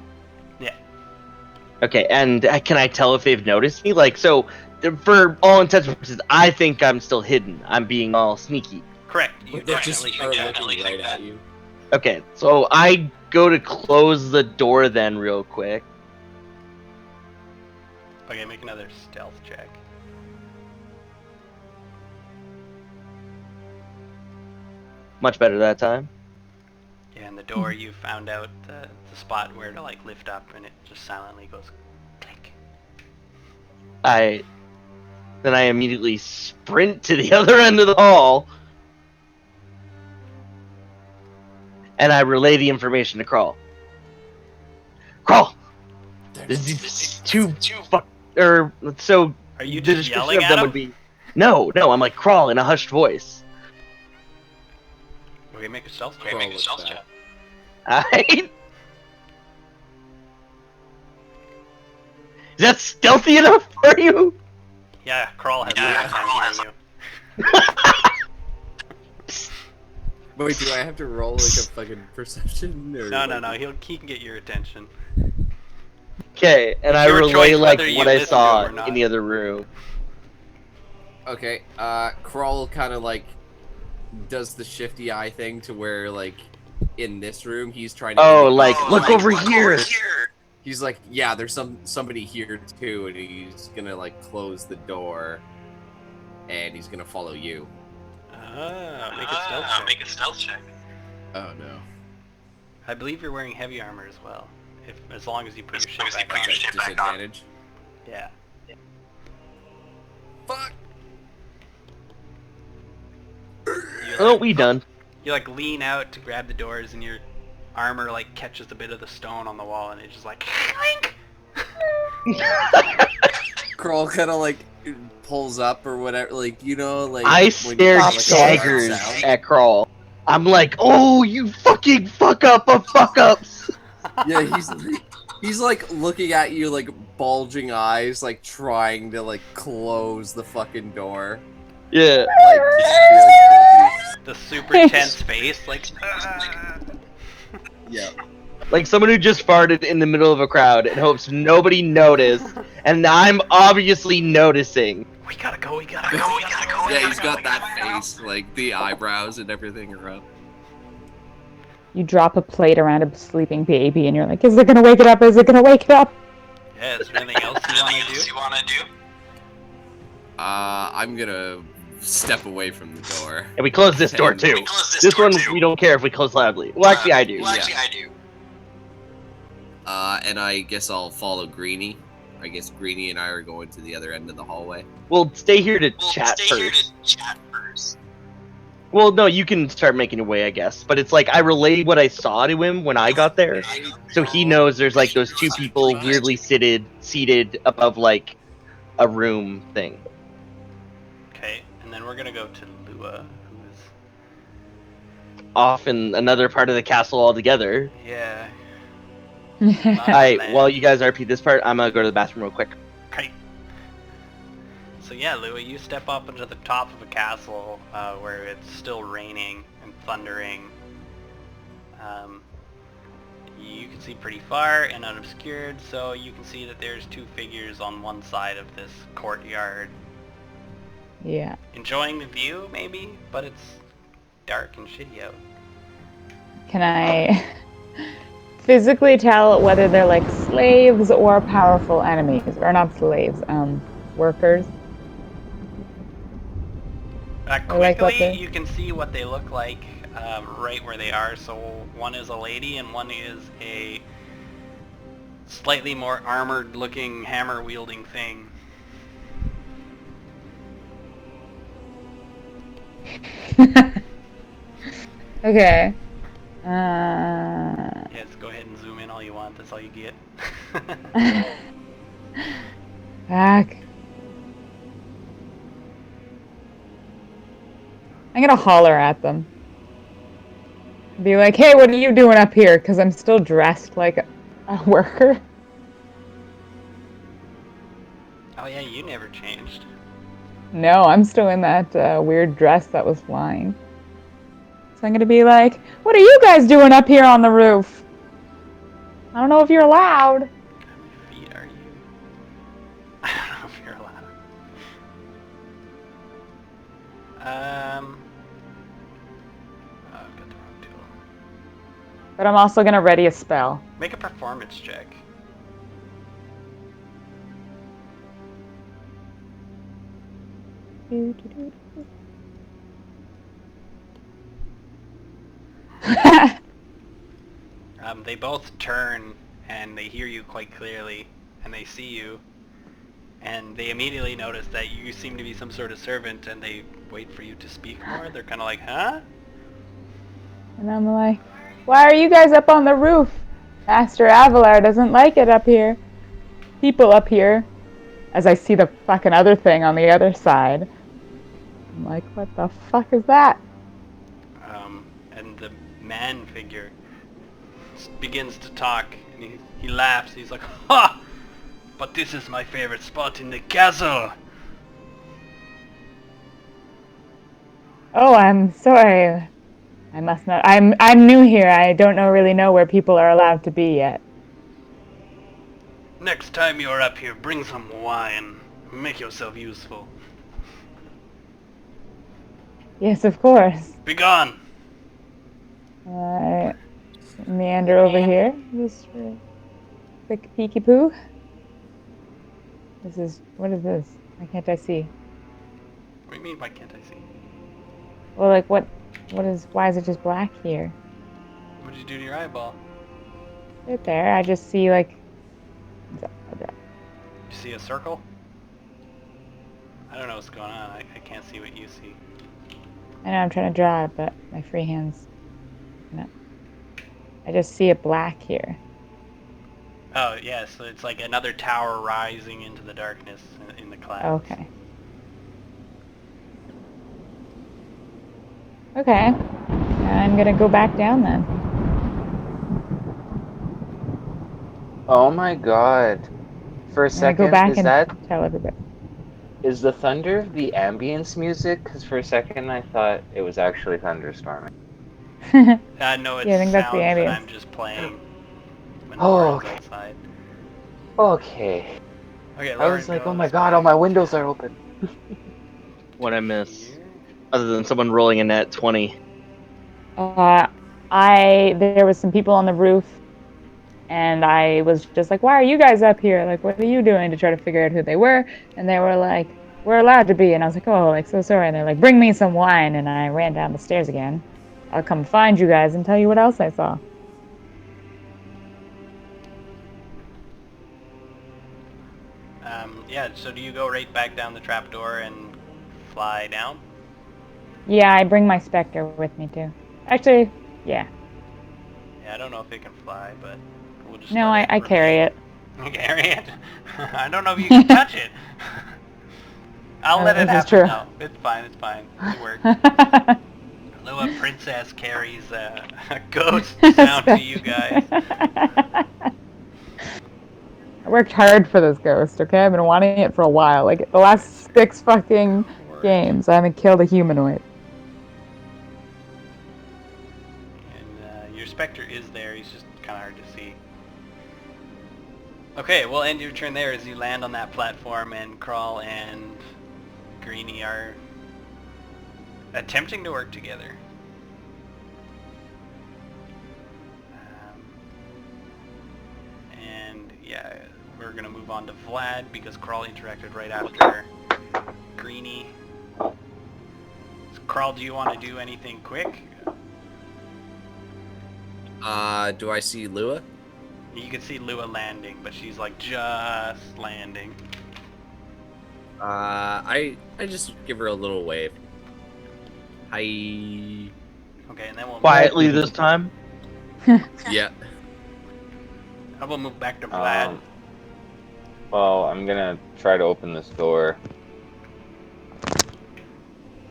Yeah. Okay, and can I tell if they've noticed me? Like, so, for all intents and purposes, I think I'm still hidden. I'm being all sneaky. Correct. You They're just definitely looking right at you. Okay, so I go to close the door then real quick. Okay, make another stealth check. Much better that time. Yeah, and the door, you found out the spot where to like lift up, and it just silently goes click. Then I immediately sprint to the other end of the hall. And I relay the information to Crawl. Crawl! There's two fuck... so... Are you just yelling at him? No, I'm like, Crawl in a hushed voice. Okay, make a stealth check. Alright. Is that stealthy enough for you? Yeah, Crawl has hearing you. Wait, do I have to roll like a fucking perception? Or No, he can get your attention. Okay, and I relay like what I saw in the other room. Okay, Crawl kind of like does the shifty eye thing to where like in this room he's trying to look over here. He's like, yeah, there's somebody here too, and he's gonna like close the door and he's gonna follow you. Make a stealth check. Oh no. I believe you're wearing heavy armor as well. As long as you put your shit back on. Disadvantage? Yeah. Fuck! We done. You like lean out to grab the doors, and you're armor like catches a bit of the stone on the wall, and it just like clink. Crawl kind of like pulls up or whatever, like like I when stared like, daggers sound. at Crawl. I'm like, oh, you fucking fuck up of fuck ups. Yeah, he's like looking at you like bulging eyes, like trying to like close the fucking door. Yeah. Like just feeling guilty. The super tense face, like. Yeah. Like someone who just farted in the middle of a crowd and hopes nobody noticed, and I'm obviously noticing. We gotta go. We gotta go. We gotta go. Yeah, he's got that face, like the eyebrows and everything around. You drop a plate around a sleeping baby, and you're like, "Is it gonna wake it up? Is it gonna wake it up?" Yeah. Is there anything else you wanna do? I'm gonna step away from the door. And we close this door too. This one we don't care if we close loudly. Well, actually, I do. I do. And I guess I'll follow Greenie. I guess Greenie and I are going to the other end of the hallway. We'll stay here to chat first. Well, no, you can start making your way, I guess. But it's like I relayed what I saw to him when I got there, so he knows there's like those two people weirdly seated above like a room thing. Okay, and then we're gonna go to Lua, who is Off in another part of the castle altogether. yeah. Alright, while you guys RP this part, I'm gonna go to the bathroom real quick. Right. So yeah, Lua, you step up into the top of a castle where it's still raining and thundering. You can see pretty far and unobscured, so you can see that there's two figures on one side of this courtyard. Yeah. Enjoying the view, maybe, but it's dark and shitty out. Can I physically tell whether they're like slaves or powerful enemies? Or not slaves, workers? Quickly, you can see what they look like right where they are. So one is a lady and one is a slightly more armored-looking, hammer-wielding thing. Okay. Yes, go ahead and zoom in all you want. That's all you get. Back. I'm gonna holler at them. Be like, hey, what are you doing up here? Because I'm still dressed like a worker. Oh yeah, you never changed. No, I'm still in that weird dress that was flying. So I'm gonna be like, what are you guys doing up here on the roof? I don't know if you're allowed. How many feet are you? I don't know if you're allowed. Oh, I've got the wrong tool. But I'm also gonna ready a spell. Make a performance check. They both turn and they hear you quite clearly, and they see you, and they immediately notice that you seem to be some sort of servant, and they wait for you to speak more. They're kind of like, huh? And I'm like, why are you guys up on the roof? Master Avolar doesn't like it up here. People up here. As I see the fucking other thing on the other side. I'm like, what the fuck is that? And the man figure begins to talk, and he laughs. He's like, ha! But this is my favorite spot in the castle. Oh, I'm sorry. I must not. I'm new here. I don't really know where people are allowed to be yet. Next time you're up here, bring some wine. Make yourself useful. Yes, of course. Be gone. Meander over here. Just for a quick peeky poo. What is this? Why can't I see? What do you mean, why can't I see? Well, like, why is it just black here? What did you do to your eyeball? Right there, I just see, like... You see a circle? I don't know what's going on. I can't see what you see. I know I'm trying to draw it, but my free hand's... No. I just see it black here. Oh, yeah, so it's like another tower rising into the darkness in the clouds. Okay. Okay. I'm gonna go back down then. Oh my god. For a I'm gonna go second, back and tell everybody. is the thunder the ambience music? Because for a second I thought it was actually thunderstorming. No, it's Yeah, I think that's the sounds that ambience. I'm just playing when Oh, Lauren's okay. outside. Okay. Okay, I Lauren was like, oh goes my god, all my back windows are open. What I miss, here. other than someone rolling a nat 20. Uh, there was some people on the roof, and I was just like, "Why are you guys up here? Like, what are you doing?" to try to figure out who they were, and they were like, "We're allowed to be," and I was like, "Oh, like so sorry," and they're like, "Bring me some wine," and I ran down the stairs again. I'll come find you guys and tell you what else I saw. Yeah, so do you go right back down the trapdoor and fly down? Yeah, I bring my specter with me too. Actually, yeah. Yeah, I don't know if it can fly, but we'll just No, let it I carry remain. it. Carry it? I don't know if you can touch it. I'll let it This is happen true. though. It's fine, it's fine. It works. Lua Princess carries a ghost down to you guys. I worked hard for this ghost, okay? I've been wanting it for a while. Like the last 6 fucking games, I haven't killed a humanoid. And your Spectre is there, he's just kind of hard to see. Okay, we'll end your turn there as you land on that platform and Crawl and Greenie are attempting to work together. And yeah, we're going to move on to Vlad because Crawl interacted right after Greenie. So Crawl, do you want to do anything quick? Do I see Lua? You can see Lua landing, but she's like just landing. I just give her a little wave. Hi. Okay, and then we'll Quietly this time. Yeah. we'll move back to Vlad. Well, I'm gonna try to open this door.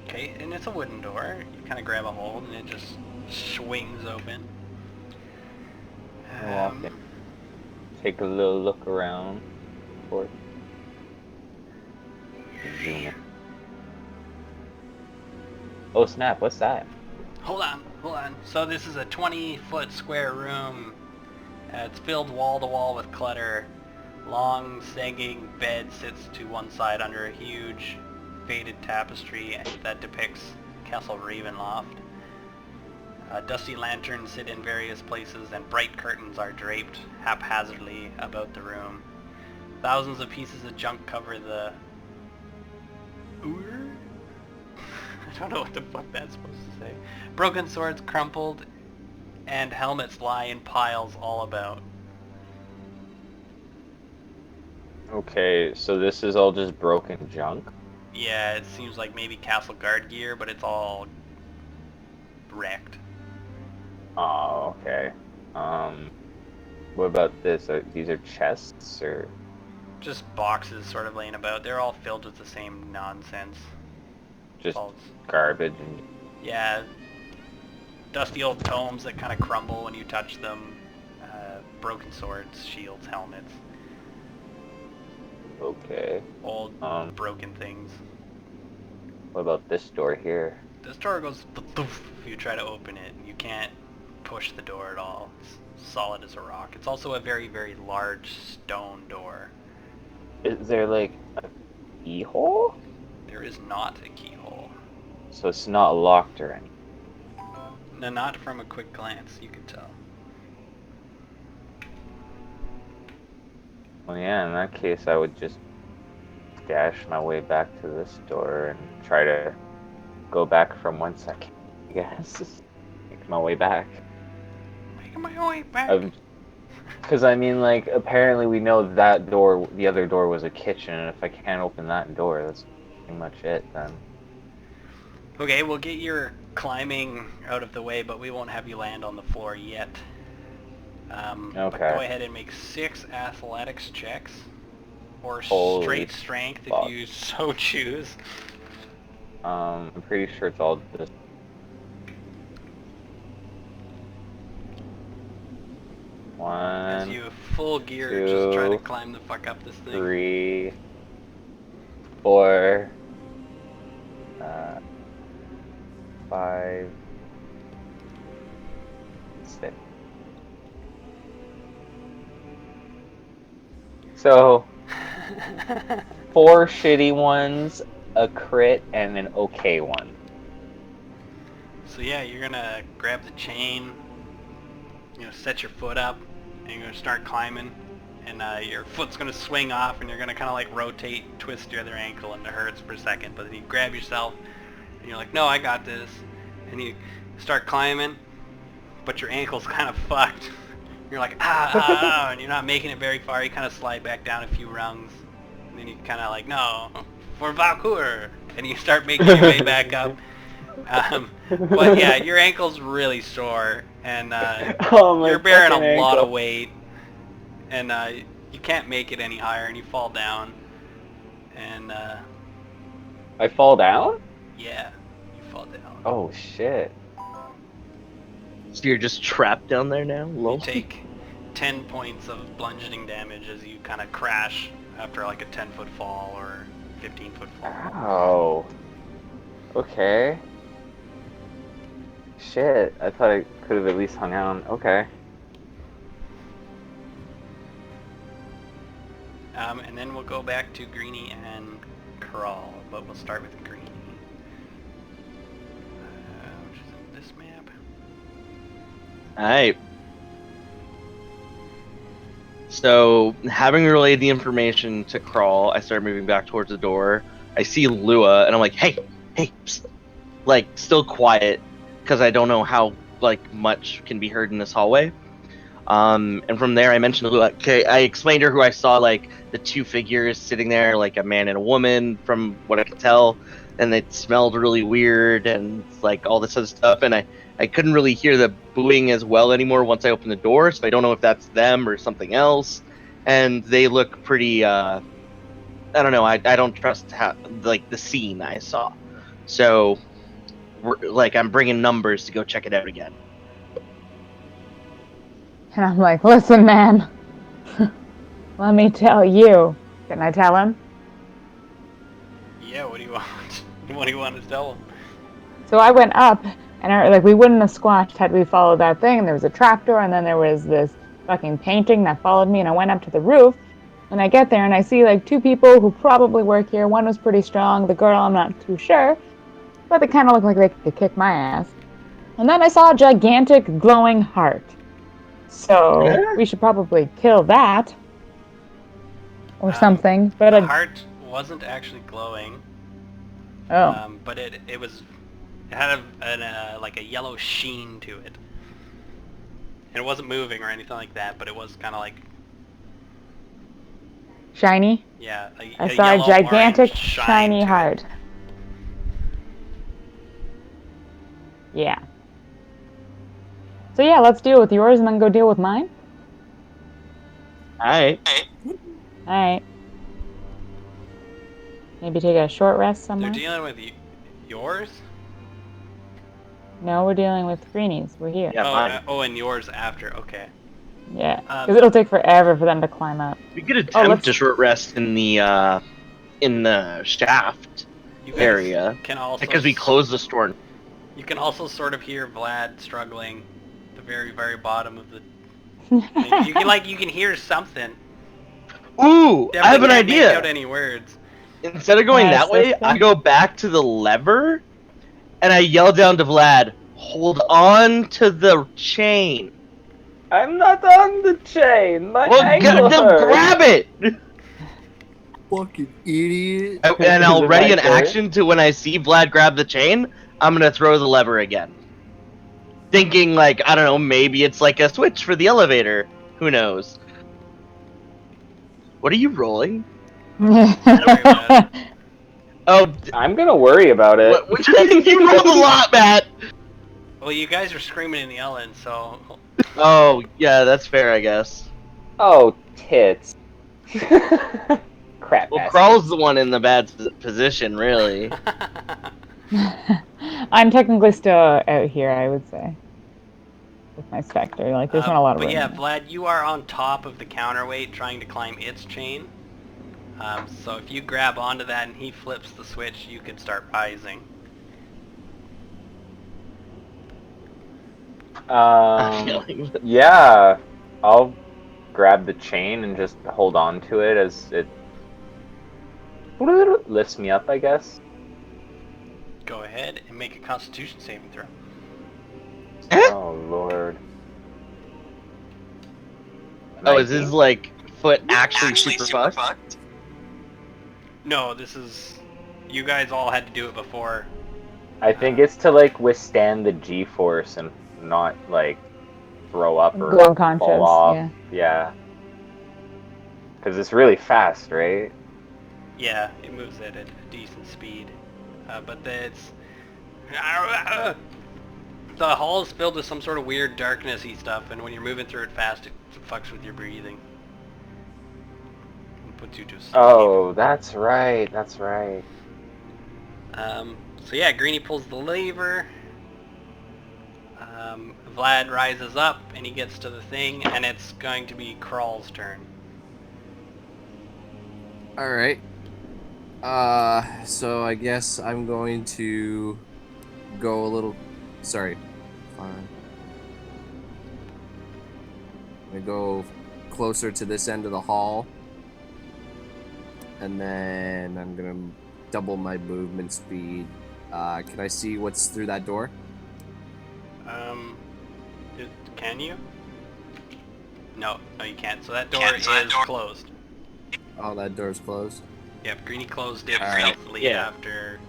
Okay, and it's a wooden door. You kind of grab a hold and it just swings open. Walk in. Take a little look around. Zoom in. Oh snap! What's that? Hold on. So this is a 20-foot square room. It's filled wall to wall with clutter. Long, sagging bed sits to one side under a huge, faded tapestry that depicts Castle Ravenloft. Dusty lanterns sit in various places, and bright curtains are draped haphazardly about the room. Thousands of pieces of junk cover the... I don't know what the fuck that's supposed to say. Broken swords crumpled, and helmets lie in piles all about. Okay, so this is all just broken junk? Yeah, it seems like maybe castle guard gear, but it's all wrecked. Oh, okay. What about this? These are chests, or...? Just boxes sort of laying about. They're all filled with the same nonsense. Just garbage and... Yeah, dusty old tomes that kind of crumble when you touch them. Broken swords, shields, helmets. Okay. Old, broken things. What about this door here? This door goes if you try to open it. You can't push the door at all. It's solid as a rock. It's also a very, very large stone door. Is there, like, a keyhole? There is not a keyhole. So it's not locked or anything? No, not from a quick glance, you could tell. Well, yeah, in that case, I would just dash my way back to this door and try to go back from one second, I guess. Make my way back. Making my way back. Because, I mean, like, apparently we know that door, the other door was a kitchen, and if I can't open that door, that's pretty much it, then. Okay, we'll get your climbing out of the way, but we won't have you land on the floor yet. But Okay. go ahead and make 6 athletics checks. Or Holy straight strength fuck. if you so choose. I'm pretty sure it's all just. As One, you full gear just try to 2, climb the fuck up this thing. 3, 4, 5, 6. So 4 shitty ones, a crit, and an okay one. So yeah, you're gonna grab the chain, set your foot up, and you're gonna start climbing, and your foot's gonna swing off, and you're gonna kind of like rotate, twist your other ankle, and it hurts for a second, but then you grab yourself, and you're like, no, I got this, and you start climbing, but your ankle's kind of fucked. You're like, and you're not making it very far. You kind of slide back down a few rungs, and then you kind of like, no, for Valcour, and you start making your way back up. But yeah, your ankle's really sore, and Oh, my you're bearing fucking a lot ankle. of weight, and you can't make it any higher, and you fall down, and I fall down? yeah, you fall down. Oh shit. So you're just trapped down there now? You Lol. take 10 points of bludgeoning damage as you kind of crash after like a 10-foot fall or 15-foot fall. Oh. Okay. Shit. I thought I could have at least hung on. Okay. And then we'll go back to Greenie and Crawl, but we'll start with Greenie. Which is in this map. Alright. So, having relayed the information to Crawl, I start moving back towards the door. I see Lua, and I'm like, hey, psst. Like, still quiet, because I don't know how, like, much can be heard in this hallway. And from there, I mentioned to Lua, okay, I explained to her who I saw, like, the 2 figures sitting there, like a man and a woman, from what I could tell, and it smelled really weird, and, like, all this other stuff, and I couldn't really hear the booing as well anymore once I opened the door, so I don't know if that's them or something else. And they look pretty, I don't know, I don't trust the scene I saw. So, I'm bringing numbers to go check it out again. And I'm like, listen, man. Let me tell you. Can I tell him? Yeah, what do you want? What do you want to tell him? So I went up, and we wouldn't have squashed had we followed that thing. And there was a trapdoor, and then there was this fucking painting that followed me, and I went up to the roof. And I get there, and I see like 2 people who probably work here. One was pretty strong. The girl, I'm not too sure, but they kind of look like they could kick my ass. And then I saw a gigantic glowing heart. So we should probably kill that. Or something. But the heart wasn't actually glowing. Oh. But it had like a yellow sheen to it. And it wasn't moving or anything like that, but it was kind of like... Shiny? Yeah. I saw a gigantic shiny to heart. it. Yeah. So yeah, let's deal with yours and then go deal with mine. Alright. Alright. Maybe take a short rest somewhere? They're dealing with yours? No, we're dealing with Greenies. We're here. Yeah, and yours after. Okay. Yeah. Because it'll take forever for them to climb up. we could attempt a short rest in the shaft You guys area. can also Because we closed the store. You can also sort of hear Vlad struggling at the very, very bottom of the... you can hear something. Ooh, I have an Definitely can't make idea. out any words. Instead of going that way, system? I go back to the lever, and I yell down to Vlad, hold on to the chain. I'm not on the chain. My Well, ankle hurts. grab it! Fucking idiot. And I'll Is it ready my an turn? action to when I see Vlad grab the chain, I'm gonna throw the lever again. Thinking, like, I don't know, maybe it's like a switch for the elevator. Who knows? What are you rolling? Oh, I'm gonna worry about it. you rolled a lot, Matt! Well, you guys are screaming and yelling, so... Oh, yeah, that's fair, I guess. Oh, tits. Crap Well, bastard. Crawl's the one in the bad position, really. I'm technically still out here, I would say. With my Spectre. Like, there's not a lot of But room yeah, here. Vlad, you are on top of the counterweight trying to climb its chain. So if you grab onto that and he flips the switch, you could start rising. I'm feeling Yeah. I'll grab the chain and just hold on to it as it lifts me up, I guess. Go ahead and make a Constitution saving throw. Oh, Lord. Oh, is 19? his, like, foot actually super fucked? No, this is... You guys all had to do it before. I think it's to, like, withstand the G-force and not, like, throw up or Go fall unconscious, off. yeah. Yeah. Because it's really fast, right? Yeah, it moves at a decent speed. But it's... The hall is filled with some sort of weird darknessy stuff, and when you're moving through it fast, it fucks with your breathing. And puts you to sleep. Oh, that's right. That's right. So yeah, Greenie pulls the lever. Vlad rises up, and he gets to the thing, and it's going to be Crawl's turn. All right. So I guess I'm going to go a little. Sorry. Fine. I'm gonna go closer to this end of the hall, and then I'm gonna double my movement speed. Can I see what's through that door? Can you? No, you can't. So that door is closed. Oh, that door's closed. Yep, Greenie closed it Alright. stealthily Yeah. after...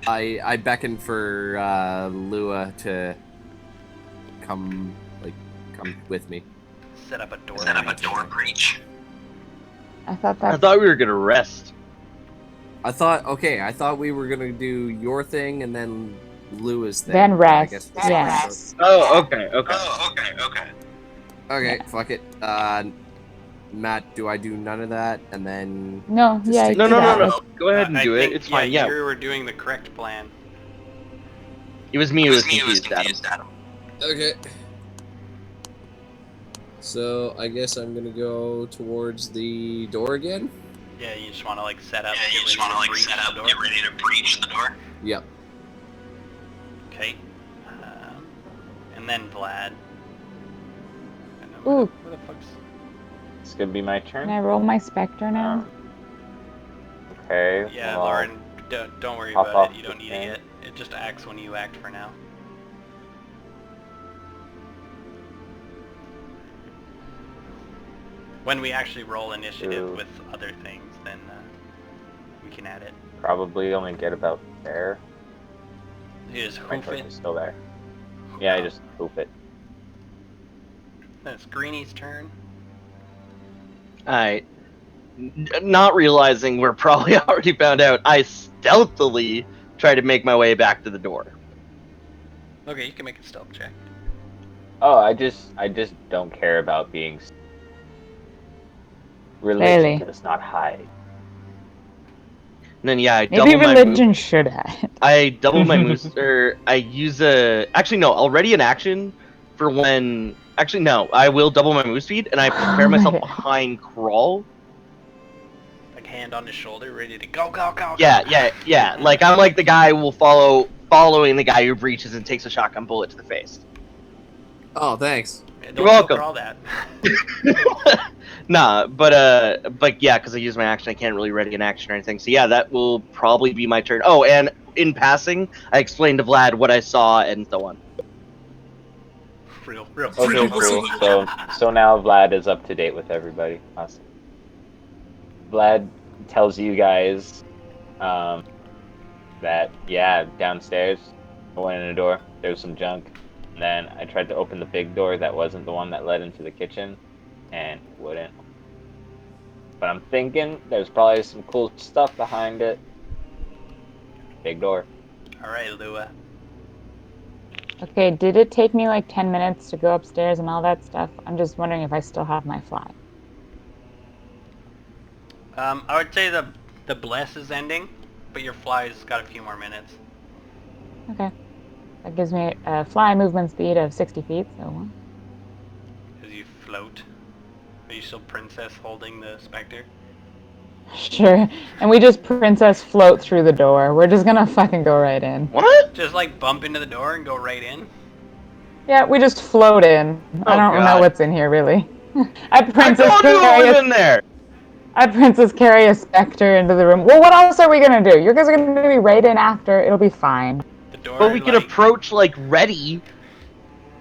I beckon for Lua to come with me. Set up a door. breach. I thought I that. thought we were gonna rest. I thought we were gonna do your thing and then Lua's thing. Then I rest. guess Yeah. Oh, okay. Okay, fuck it. Matt, do I do none of that and then? No, Just yeah, stick do No. that. Go ahead and I do think, it. It's fine. Yeah. you were doing the correct plan. It was me who was confused, Adam. Okay. So I guess I'm gonna go towards the door again. Yeah, you just want to like set up. Get ready to breach the door. Yep. Okay. And then Vlad. Ooh. Where the fuck's... It's gonna be my Can turn. I roll my Spectre now? Okay. Yeah, well, Lauren, don't worry hop about off it. You don't the need thing. it yet. It just acts when you act for now. When we actually roll initiative Ooh. with other things, then we can add it. Probably only get about there. You just My hoof torch it. is still there. Yeah, I just hoop it. Then it's Greenie's turn. Alright. Not realizing we're probably already found out, I stealthily try to make my way back to the door. Okay, you can make a stealth check. Oh, I just don't care about being. Religion Clearly. does not hide. And then yeah, I Maybe double my move. religion should have. I double my moves, or I use a. Actually, no. Already an action for when. Actually, no. I will double my move speed, and I prepare myself behind Crawl. Like hand on his shoulder, ready to go, go, go. Yeah. Like I'm like the guy who will following the guy who breaches and takes a shotgun bullet to the face. Oh, thanks. Yeah, You're welcome. For all that. Nah, but yeah, because I use my action, I can't really ready an action or anything. So yeah, that will probably be my turn. Oh, and in passing, I explained to Vlad what I saw and so on. real. Okay, cool. So now Vlad is up to date with everybody. Awesome. Vlad tells you guys that yeah, downstairs, I went in the door. There was some junk. And then I tried to open the big door that wasn't the one that led into the kitchen, and it wouldn't. But I'm thinking there's probably some cool stuff behind it. Big door. All right, Lua. Okay, did it take me like 10 minutes to go upstairs and all that stuff? I'm just wondering if I still have my fly. I would say the bless is ending, but your fly's got a few more minutes. Okay. That gives me a fly movement speed of 60 feet, so... As you float. Are you still princess holding the specter? Sure. And we just princess float through the door. We're just gonna fucking go right in. What? Just like bump into the door and go right in? Yeah, we just float in. I Oh, don't know God. what's in here, really. I told you what was in there! I princess carry a specter into the room. Well, what else are we gonna do? You guys are gonna be right in after. It'll be fine. The door, But we can like, approach, like, ready.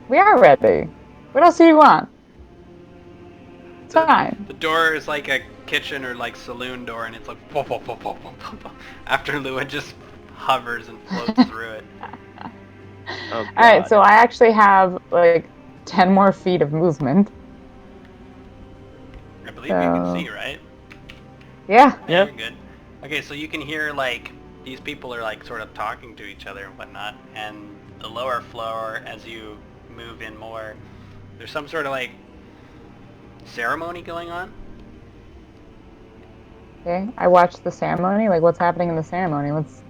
We are ready. What else do you want? It's fine. the door is like a kitchen or like saloon door, and it's like pop, pop, pop, pop, pop, pop, after Lua just hovers and floats through it. Oh, All right, God. so I actually have like 10 more feet of movement. I believe you can see, right? Yeah. Yeah. You're good. Okay, so you can hear like these people are like sort of talking to each other and whatnot, and the lower floor, as you move in more, there's some sort of like ceremony going on. Okay. I watched the ceremony. Like, what's happening in the ceremony? What's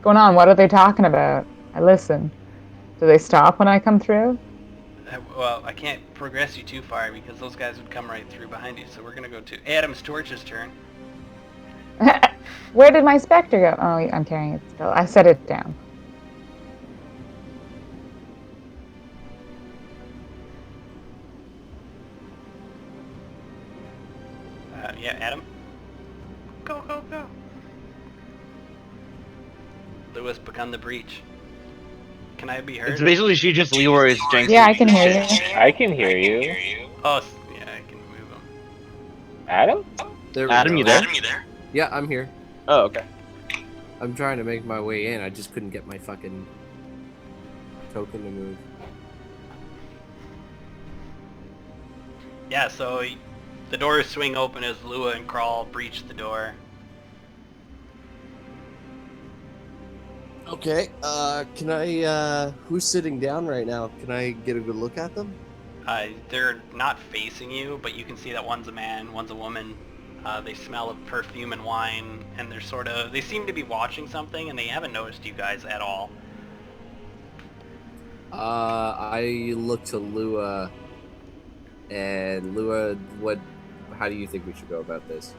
going on? What are they talking about? I listen. Do they stop when I come through? Well, I can't progress you too far because those guys would come right through behind you, so we're gonna go to Adam's Torch's turn. Where did my specter go? Oh, I'm carrying it still. I set it down. Yeah, Adam? Go, go, go! Lewis, become the breach. Can I be heard? It's basically she just Leroy's janky. Yeah, I can hear you. I can hear you. Oh, yeah, I can move him. Adam? There we Adam, go. you there? Adam, you there? Yeah, I'm here. Oh, okay. I'm trying to make my way in. I just couldn't get my fucking token to move. Yeah, so the doors swing open as Lua and Crawl breach the door. Okay, can I, who's sitting down right now? Can I get a good look at them? They're not facing you, but you can see that one's a man, one's a woman. They smell of perfume and wine, and they seem to be watching something, and they haven't noticed you guys at all. I look to Lua, and Lua, how do you think we should go about this?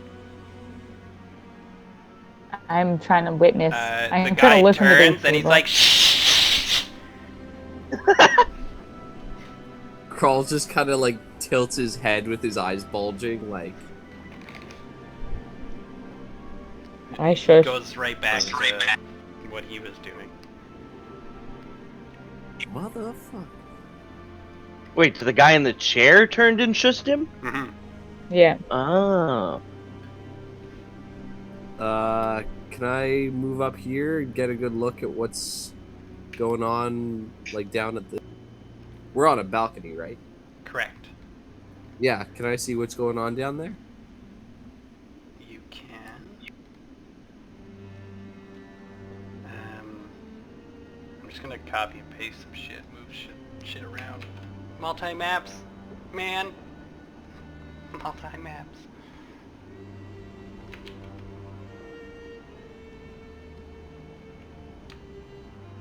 I'm trying to witness. The I'm guy trying to listen to turns these and he's people. like, shh. Crawls just kind of like tilts his head with his eyes bulging, like. I shush. Goes right back to what he was doing. Motherfucker. Wait, so the guy in the chair turned and shushed him? Mm-hmm. Yeah. Oh. Can I move up here and get a good look at what's going on, like down at the... We're on a balcony, right? Correct. Yeah, can I see what's going on down there? You can. I'm just gonna copy and paste some shit, move shit around. Multi-maps, man. Multi-maps.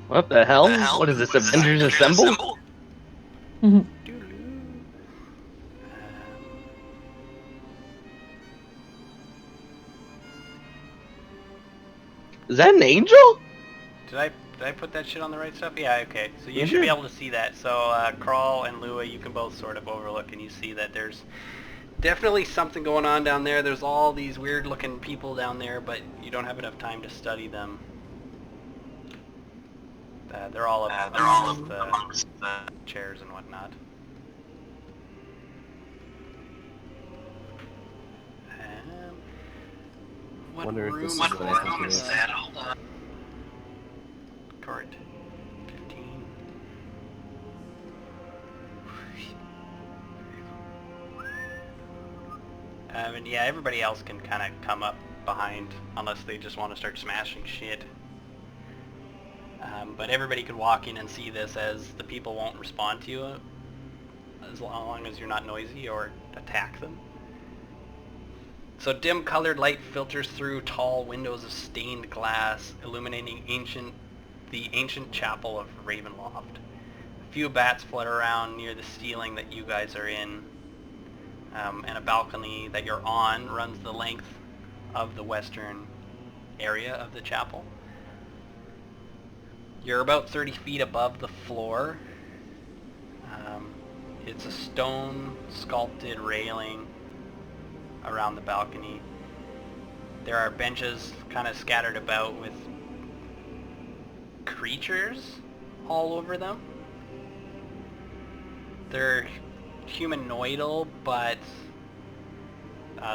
What the hell? What is this, Avengers Assemble? Doo-doo. Is that an angel? Did I put that shit on the right stuff? Yeah, okay. So you should be able to see that. So Crawl and Lua, you can both sort of overlook and you see that there's definitely something going on down there. There's all these weird looking people down there, but you don't have enough time to study them. They're all up amongst the chairs and whatnot. What Wonder if room this is is what I think it is. that? Hold on. Court 15. And yeah, everybody else can kind of come up behind, unless they just want to start smashing shit. But everybody could walk in and see this, as the people won't respond to you as long as you're not noisy or attack them. So dim colored light filters through tall windows of stained glass, illuminating the ancient chapel of Ravenloft. A few bats flutter around near the ceiling that you guys are in, and a balcony that you're on runs the length of the western area of the chapel. You're about 30 feet above the floor. It's a stone sculpted railing around the balcony. There are benches kind of scattered about with creatures all over them. They're humanoidal, but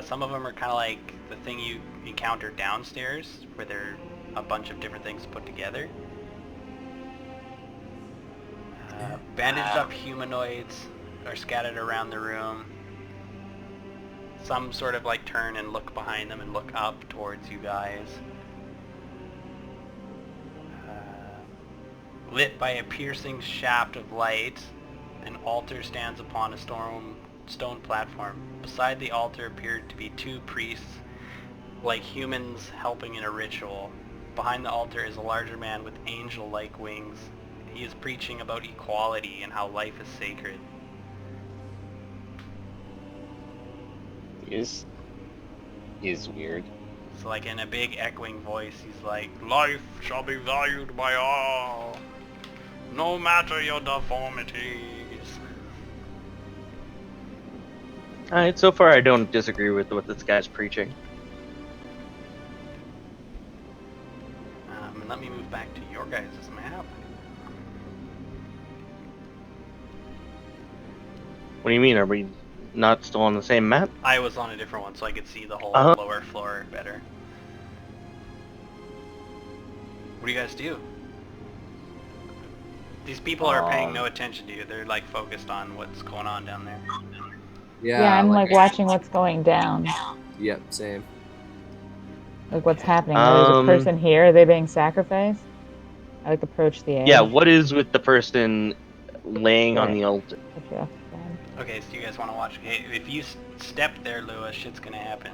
some of them are kind of like the thing you encounter downstairs, where they're a bunch of different things put together. Bandaged up humanoids are scattered around the room. Some sort of like turn and look behind them and look up towards you guys. Lit by a piercing shaft of light, an altar stands upon a stone platform. Beside the altar appeared to be two priests, like humans helping in a ritual. Behind the altar is a larger man with angel-like wings. He is preaching about equality and how life is sacred. He's weird. So like in a big echoing voice, he's like, "Life shall be valued by all, no matter your deformities." Alright, so far I don't disagree with what this guy's preaching. And let me move back to your guys' map. What do you mean? Are we not still on the same map? I was on a different one, so I could see the whole Uh-huh. lower floor better. What do you guys do? These people are paying no attention to you. They're like focused on what's going on down there. Yeah, I'm like watching what's going down. Yep, same. Like what's happening. There's a person here. Are they being sacrificed? I like approach the edge. Yeah, what is with the person laying on Right. the altar? Put you off the bed. Okay, so you guys want to watch? Hey, if you step there, Lewis, shit's gonna happen.